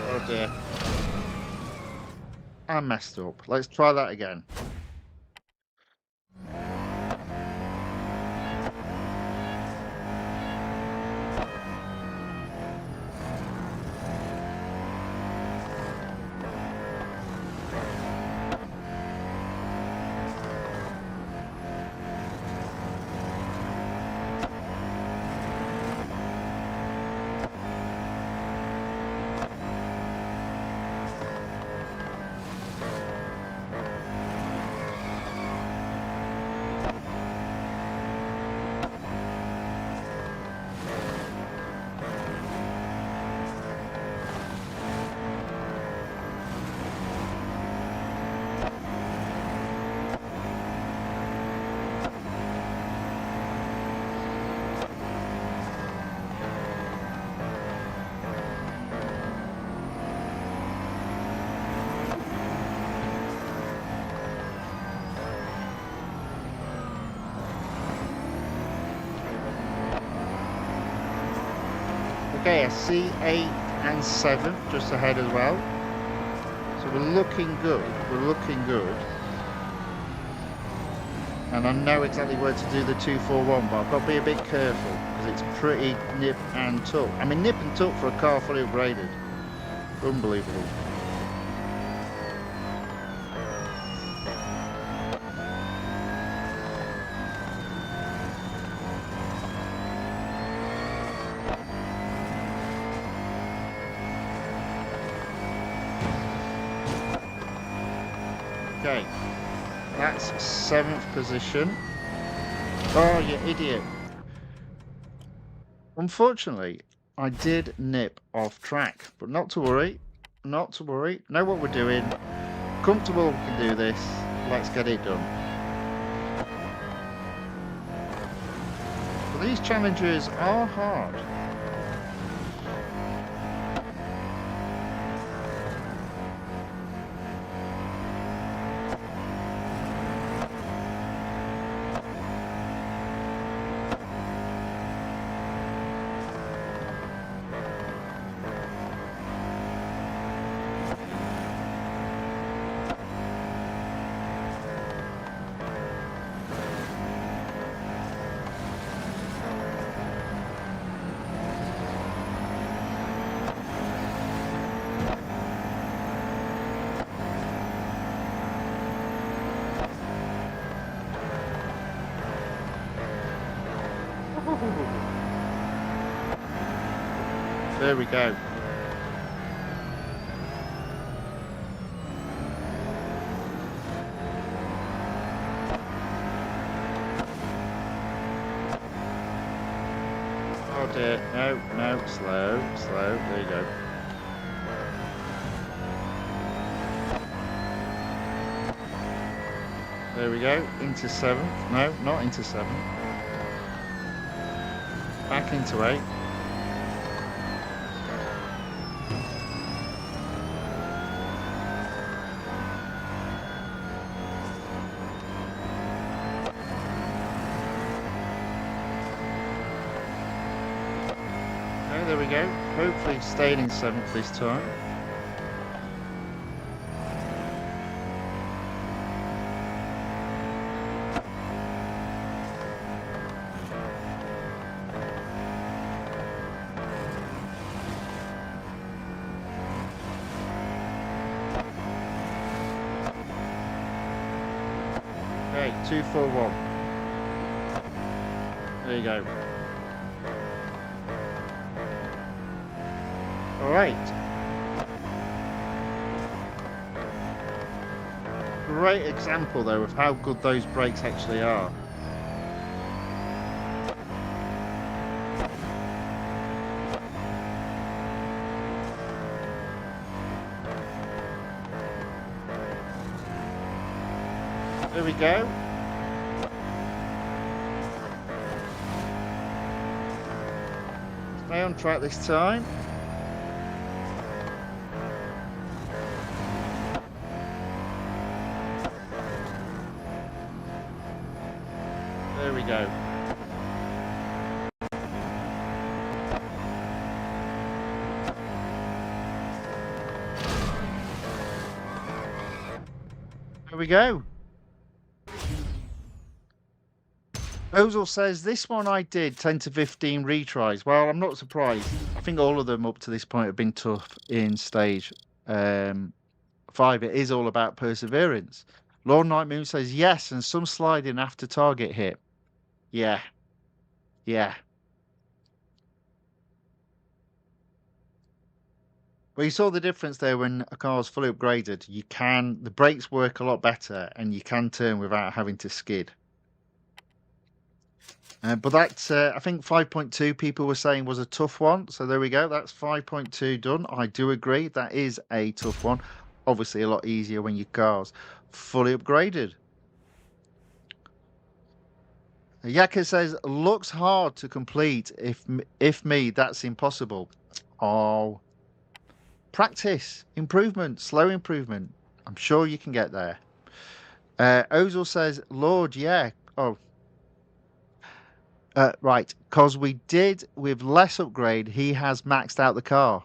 Oh dear. I messed up. Let's try that again. Okay, I see 8th and 7th just ahead as well. So we're looking good. We're looking good. And I know exactly where to do the 241, but I've got to be a bit careful because it's pretty nip and tuck. I mean, nip and tuck for a car fully upgraded. Unbelievable. Okay, that's 7th position. Oh, you idiot. Unfortunately, I did nip off track, but not to worry. Not to worry. Know what we're doing. Comfortable we can do this. Let's get it done. But these challenges are hard. There we go. Oh dear, no, slow, there you go. There we go, into 7th, no, not into 7th. Back into 8th. There we go. Hopefully staying in 7th this time. Okay, 241. There you go. Alright. Great example though of how good those brakes actually are. There we go. Stay on track this time. There we go. There we go. Ozil says, this one I did 10 to 15 retries. Well, I'm not surprised. I think all of them up to this point have been tough in stage 5. It is all about perseverance. Lord Night Moon says, yes, and some sliding after target hit. Yeah. Yeah. Well, you saw the difference there when a car's fully upgraded. The brakes work a lot better and you can turn without having to skid. But that's, I think 5.2 people were saying was a tough one. So there we go. That's 5.2 done. I do agree. That is a tough one. Obviously, a lot easier when your car's fully upgraded. Yaka says, looks hard to complete. If me, that's impossible. Oh, practice, improvement, slow improvement. I'm sure you can get there. Ozil says, Lord, yeah. Oh, Right, because we did with less upgrade, he has maxed out the car.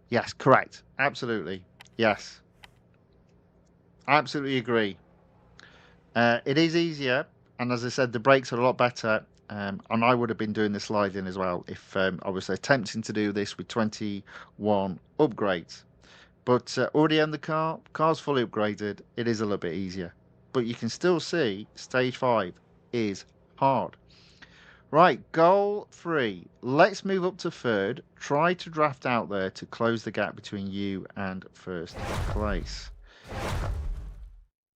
Yes, correct. Absolutely. Yes, absolutely agree. It is easier, and as I said, the brakes are a lot better. And I would have been doing the sliding as well if I was attempting to do this with 21 upgrades. But already on the car, car's fully upgraded. It is a little bit easier, but you can still see stage 5 is hard. Right, goal 3. Let's move up to third. Try to draft out there to close the gap between you and first place.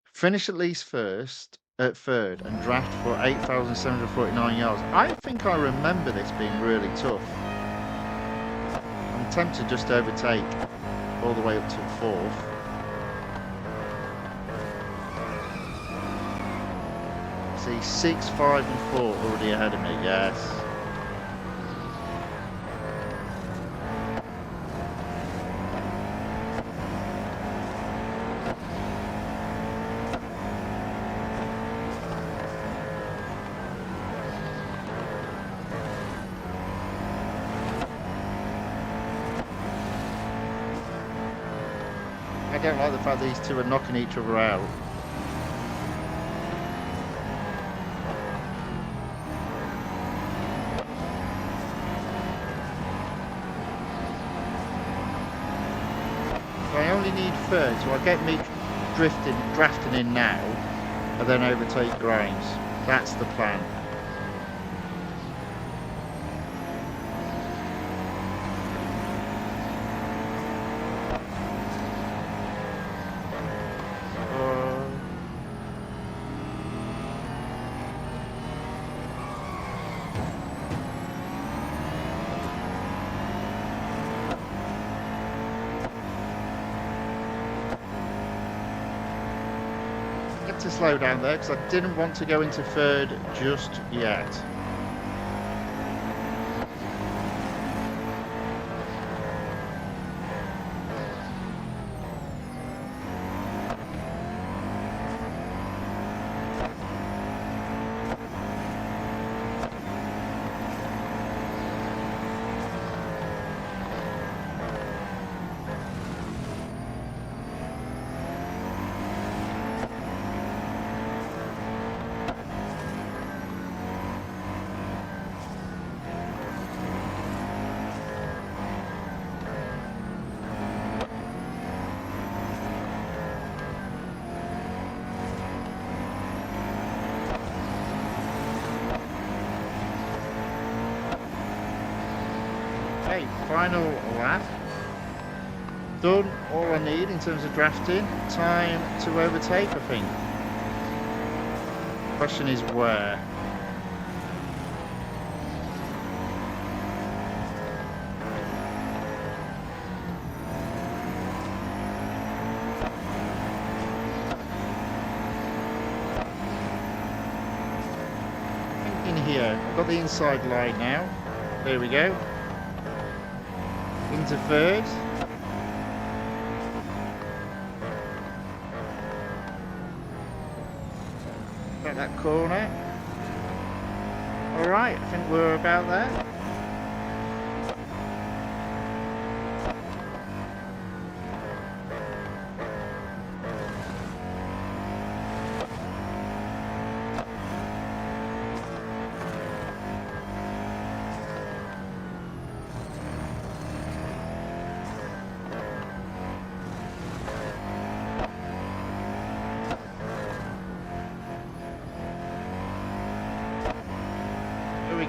Finish at least first at third and draft for 8,749 yards. I think I remember this being really tough. I'm tempted just to overtake all the way up to fourth. See, 6, 5 and 4 already ahead of me, yes. I don't like the fact these two are knocking each other out. So I only need third, so I get me drafting in now, and then overtake Grimes. That's the plan. To slow down there because I didn't want to go into third just yet. Okay, final lap. Done all I need in terms of drafting. Time to overtake, I think. Question is where? I think in here. I've got the inside line now. There we go. Into third. At that corner. Alright, I think we're about there.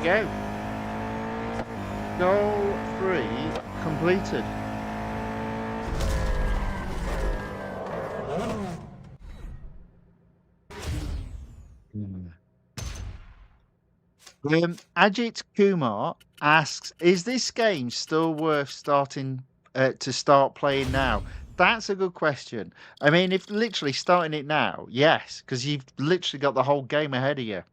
Go. Goal 3 completed. Ajit Kumar asks, "Is this game still worth starting to start playing now?" That's a good question. I mean, if literally starting it now, yes, because you've literally got the whole game ahead of you.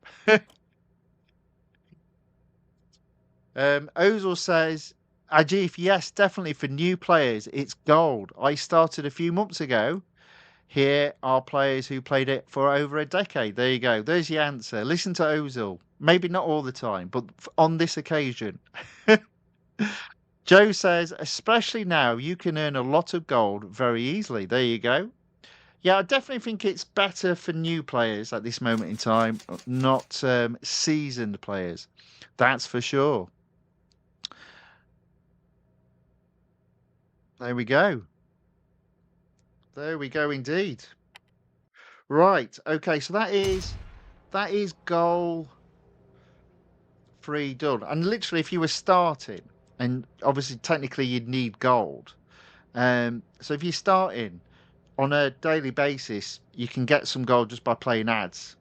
Ozil says, Ajif, yes, definitely for new players, it's gold. I started a few months ago. Here are players who played it for over a decade. There you go. There's your answer. Listen to Ozil. Maybe not all the time, but on this occasion. Joe says, especially now, you can earn a lot of gold very easily. There you go. Yeah, I definitely think it's better for new players at this moment in time, not seasoned players. That's for sure. There we go. There we go indeed. Right. Okay, so that is goal 3 done. And literally if you were starting, and obviously technically you'd need gold. So if you're starting on a daily basis, you can get some gold just by playing ads.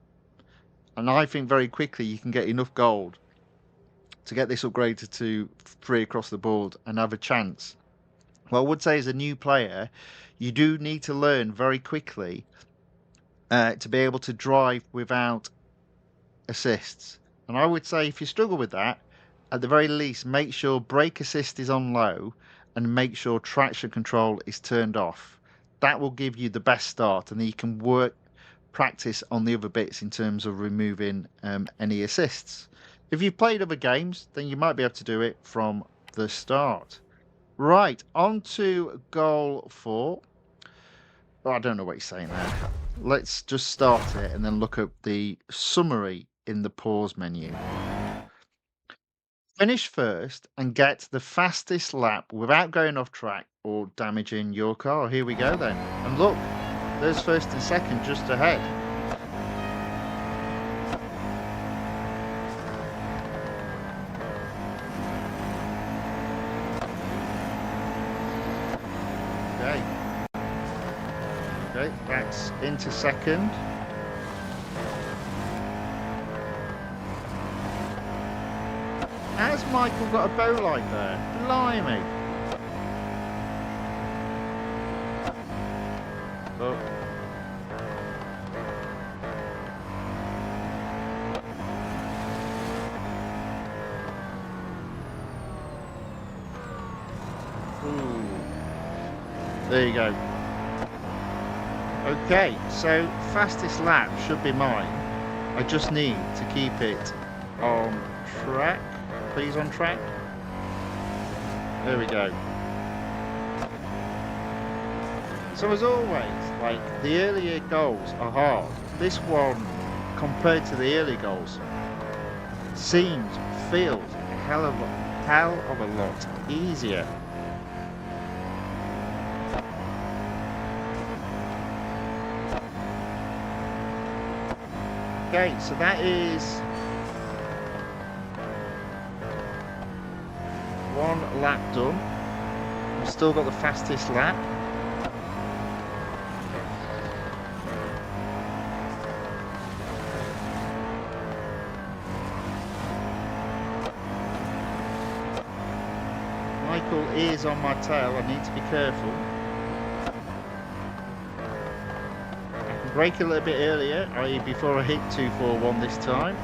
And I think very quickly you can get enough gold to get this upgraded to 3 across the board and have a chance. Well, I would say as a new player, you do need to learn very quickly to be able to drive without assists. And I would say if you struggle with that, at the very least, make sure brake assist is on low and make sure traction control is turned off. That will give you the best start, and then you can practice on the other bits in terms of removing any assists. If you've played other games, then you might be able to do it from the start. Right, on to goal 4. Oh, I don't know what he's saying there. Let's just start it and then look at the summary in the pause menu. Finish first and get the fastest lap without going off track or damaging your car. Here we go then. And look, there's first and second just ahead. Okay, that's into second. Has Michael got a bow light there? Blimey. Oh. Ooh. There you go. Okay, so fastest lap should be mine. I just need to keep it on track. Please on track. There we go. So as always, like the earlier goals are hard. This one, compared to the early goals, feels a hell of a lot easier. Okay, so that is 1 lap done. We've still got the fastest lap. Michael is on my tail. I need to be careful. Brake a little bit earlier, i.e. before I hit 241 this time.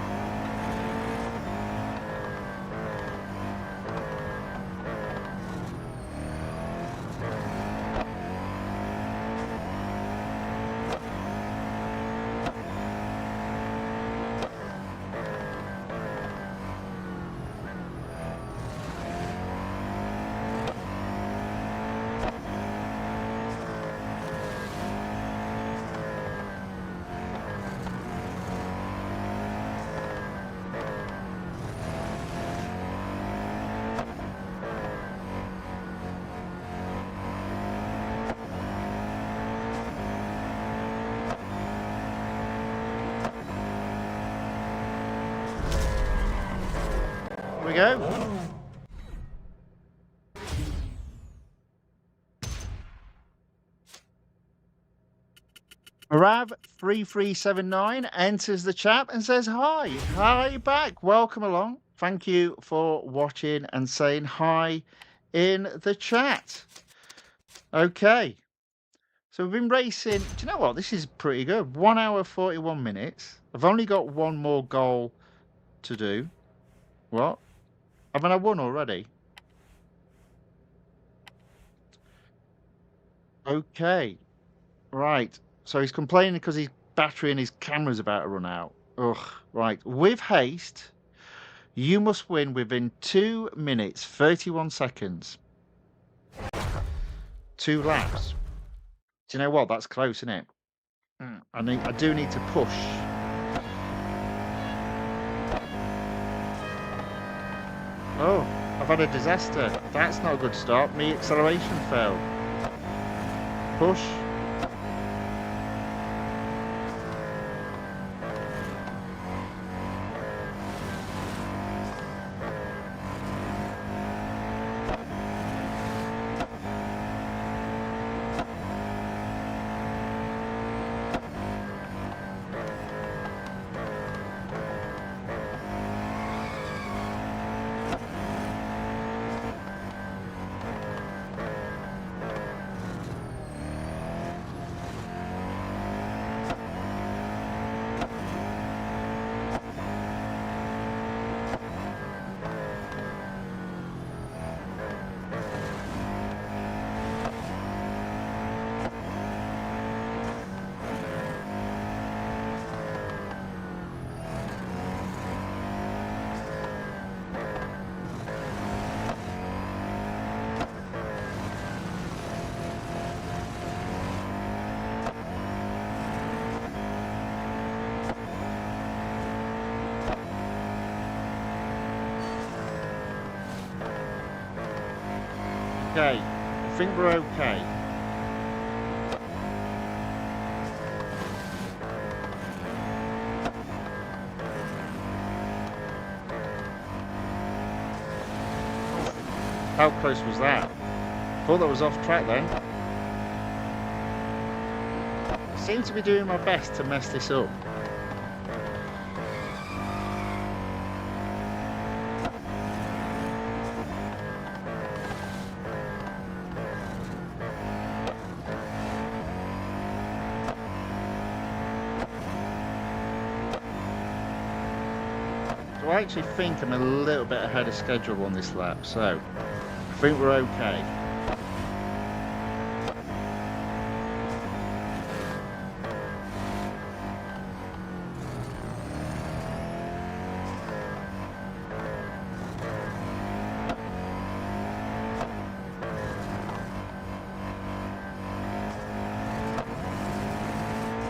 We go. Rav3379 enters the chat and says hi. Hi back. Welcome along. Thank you for watching and saying hi in the chat. Okay. So we've been racing. Do you know what? This is pretty good. 1 hour, 41 minutes. I've only got one more goal to do. What? I mean, I won already. Okay. Right. So he's complaining because his battery in his camera's about to run out. Ugh, right. With haste, you must win within 2 minutes, 31 seconds. 2 laps. Do you know what? That's close, isn't it? I do need to push. Oh, I've had a disaster. That's not a good start. My acceleration failed. Push. Okay, I think we're okay. How close was that? Thought that was off track then. I seem to be doing my best to mess this up. So I actually think I'm a little bit ahead of schedule on this lap, so I think we're okay.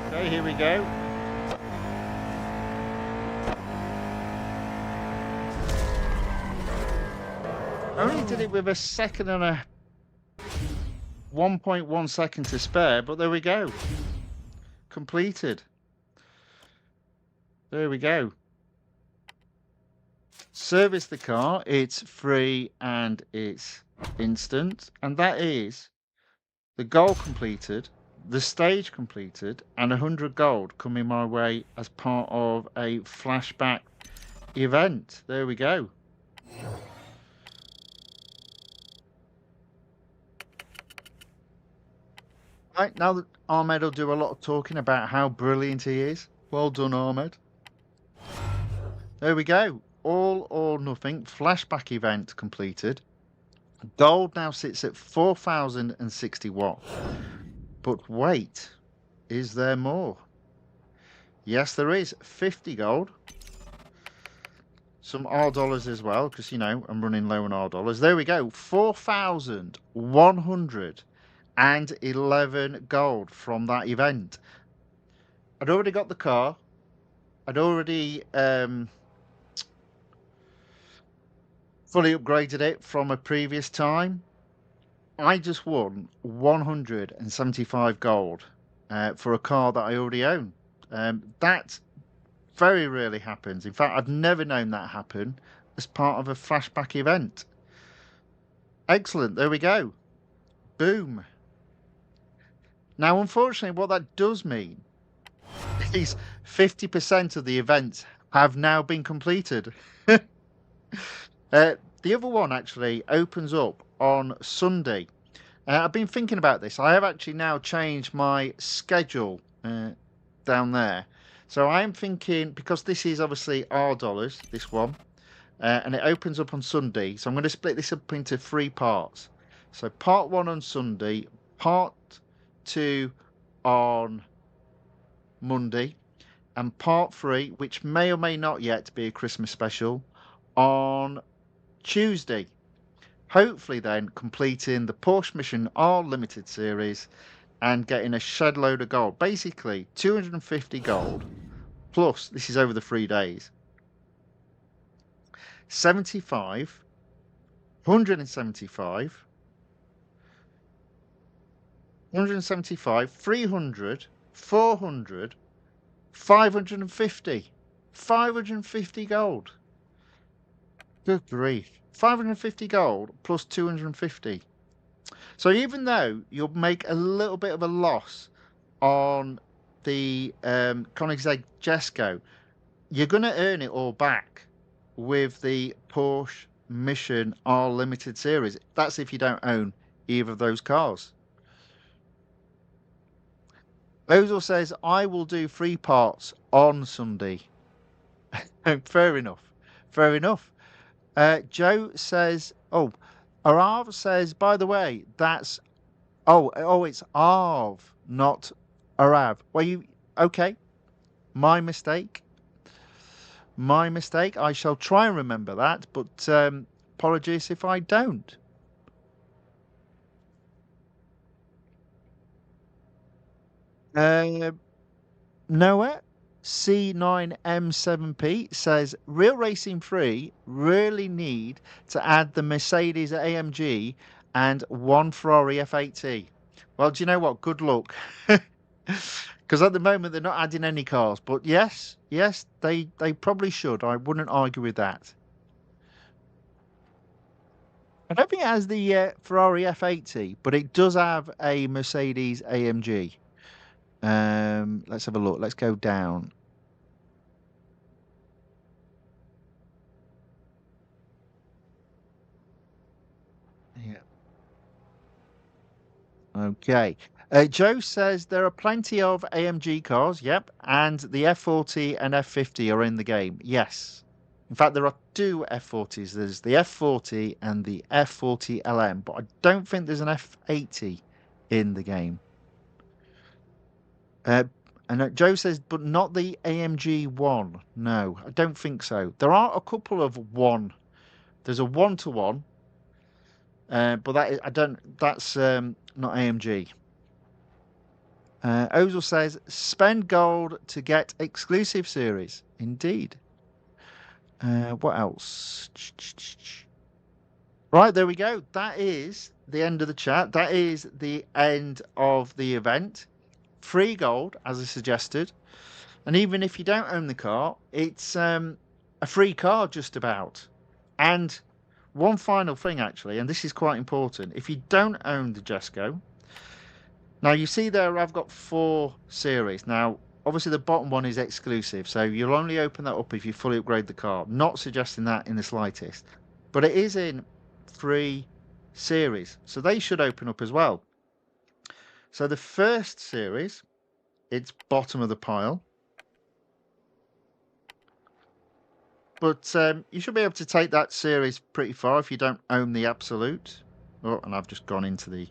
Okay, here we go. Only did it with a second and a 1.1 second to spare, but there we go. Completed. There we go. Service the car. It's free and it's instant. And that is the goal completed, the stage completed, and 100 gold coming my way as part of a flashback event. There we go. Right, now that Ahmed will do a lot of talking about how brilliant he is. Well done, Ahmed. There we go. All or nothing flashback event completed. Gold now sits at 4,061. But wait, is there more? Yes, there is. 50 gold. Some R dollars as well, because, you know, I'm running low on R dollars. There we go. 4,111 gold from that event. I'd already got the car. I'd already fully upgraded it from a previous time. I just won 175 gold for a car that I already own. That very rarely happens. In fact, I've never known that happen as part of a flashback event. Excellent. There we go. Boom. Now, unfortunately, what that does mean is 50% of the events have now been completed. The other one actually opens up on Sunday. I've been thinking about this. I have actually now changed my schedule down there. So I'm thinking, because this is obviously R dollars, this one, and it opens up on Sunday. So I'm going to split this up into 3 parts. So part 1 on Sunday, part 2 on Monday, and part 3, which may or may not yet be a Christmas special, on Tuesday. Hopefully then completing the Porsche Mission R Limited series and getting a shed load of gold. Basically 250 gold plus, this is over the 3 days, 75, 175, 175, 300, 400, 550. 550 gold. Good grief. 550 gold plus 250. So even though you'll make a little bit of a loss on the Koenigsegg Jesko, you're going to earn it all back with the Porsche Mission R Limited series. That's if you don't own either of those cars. Ozil says, I will do 3 parts on Sunday. Fair enough. Fair enough. Joe says, Arav says, by the way, that's, it's Arv, not Arav. Well, okay, my mistake. My mistake. I shall try and remember that, but apologies if I don't. Noah C9M7P says Real Racing 3 really need to add the Mercedes AMG and one Ferrari F80. Well, do you know what? Good luck. Because at the moment they're not adding any cars. But yes, they probably should. I wouldn't argue with that. I don't think it has the Ferrari F80, but it does have a Mercedes AMG. Let's have a look. Let's go down. Yeah. Okay. Joe says there are plenty of AMG cars. Yep. And the F40 and F50 are in the game. Yes. In fact, there are 2 F40s. There's the F40 and the F40 LM, but I don't think there's an F80 in the game. And Joe says, but not the AMG 1. No, I don't think so. There are a couple of 1. There's a 1-to-1. But that's not AMG. Ozil says, spend gold to get exclusive series. Indeed. What else? Right, there we go. That is the end of the chat. That is the end of the event. Free gold, as I suggested. And even if you don't own the car, it's a free car just about. And one final thing, actually, and this is quite important. If you don't own the Jesko, now you see there I've got 4 series. Now, obviously the bottom one is exclusive, so you'll only open that up if you fully upgrade the car. Not suggesting that in the slightest. But it is in 3 series, so they should open up as well. So the first series, it's bottom of the pile. But you should be able to take that series pretty far if you don't own the Absolute. Oh, and I've just gone into the...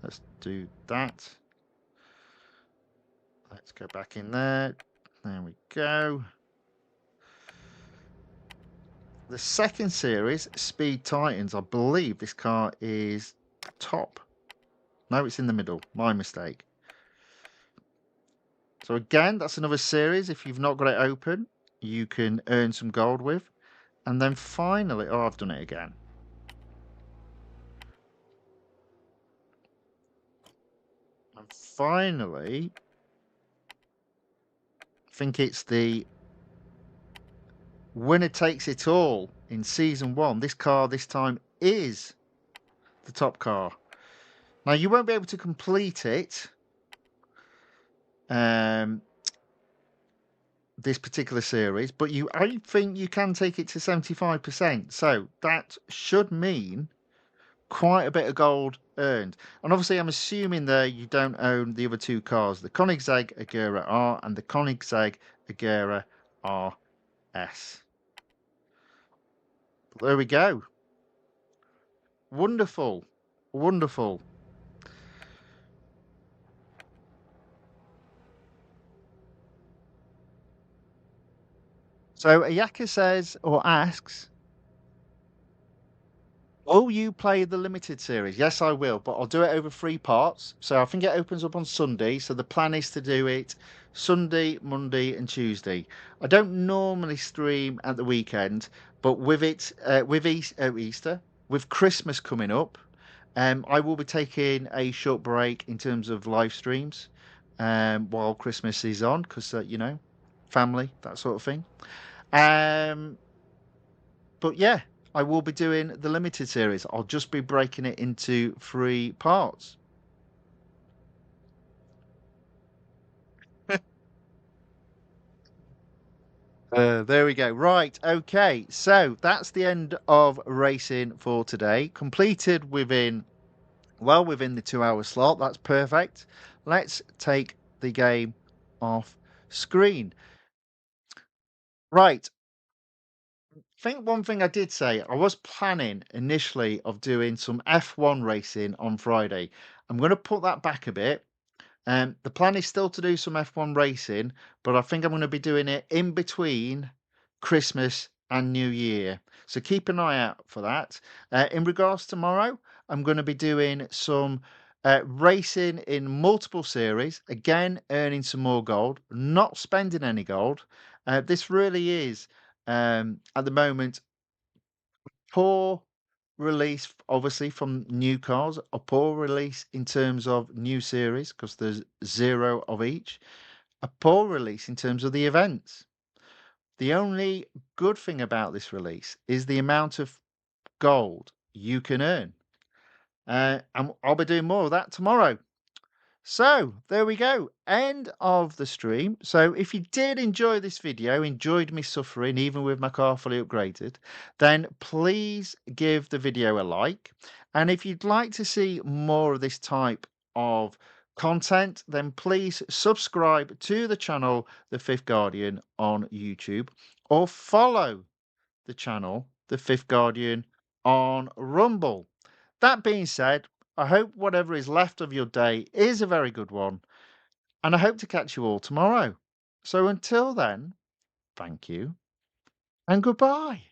Let's do that. Let's go back in there. There we go. The second series, Speed Titans, I believe this car is top. No, it's in the middle. My mistake. So again, that's another series. If you've not got it open, you can earn some gold with. And then finally, I've done it again. And finally, I think it's the winner takes it all in season 1. This car this time is the top car. Now you won't be able to complete it. This particular series, but I think you can take it to 75%. So that should mean quite a bit of gold earned. And obviously, I'm assuming there you don't own the other 2 cars, the Koenigsegg Agera R and the Koenigsegg Agera RS. There we go. Wonderful. So Ayaka says or asks, will you play the limited series? Yes, I will, but I'll do it over 3 parts. So I think it opens up on Sunday. So the plan is to do it Sunday, Monday, and Tuesday. I don't normally stream at the weekend, but with it, with Easter, with Christmas coming up, I will be taking a short break in terms of live streams, while Christmas is on, because family, that sort of thing. Um, but yeah, I will be doing the limited series. I'll just be breaking it into 3 parts. There we go. Right. Okay. So that's the end of racing for today. Completed within the 2-hour slot. That's perfect. Let's take the game off screen. Right. I think one thing I did say, I was planning initially of doing some F1 racing on Friday. I'm going to put that back a bit. The plan is still to do some F1 racing, but I think I'm going to be doing it in between Christmas and New Year. So keep an eye out for that. In regards to tomorrow, I'm going to be doing some racing in multiple series, again, earning some more gold, not spending any gold. This really is, at the moment, poor release, obviously, from new cars, a poor release in terms of new series because there's 0 of each, a poor release in terms of the events. The only good thing about this release is the amount of gold you can earn. And I'll be doing more of that tomorrow. So there we go. End of the stream. So if you did enjoy this video, enjoyed me suffering even with my car fully upgraded, then please give the video a like. And if you'd like to see more of this type of content, then please subscribe to the channel The Fifth Guardian on YouTube or follow the channel The Fifth Guardian on Rumble. That being said, I hope whatever is left of your day is a very good one, and I hope to catch you all tomorrow. So until then, thank you and goodbye.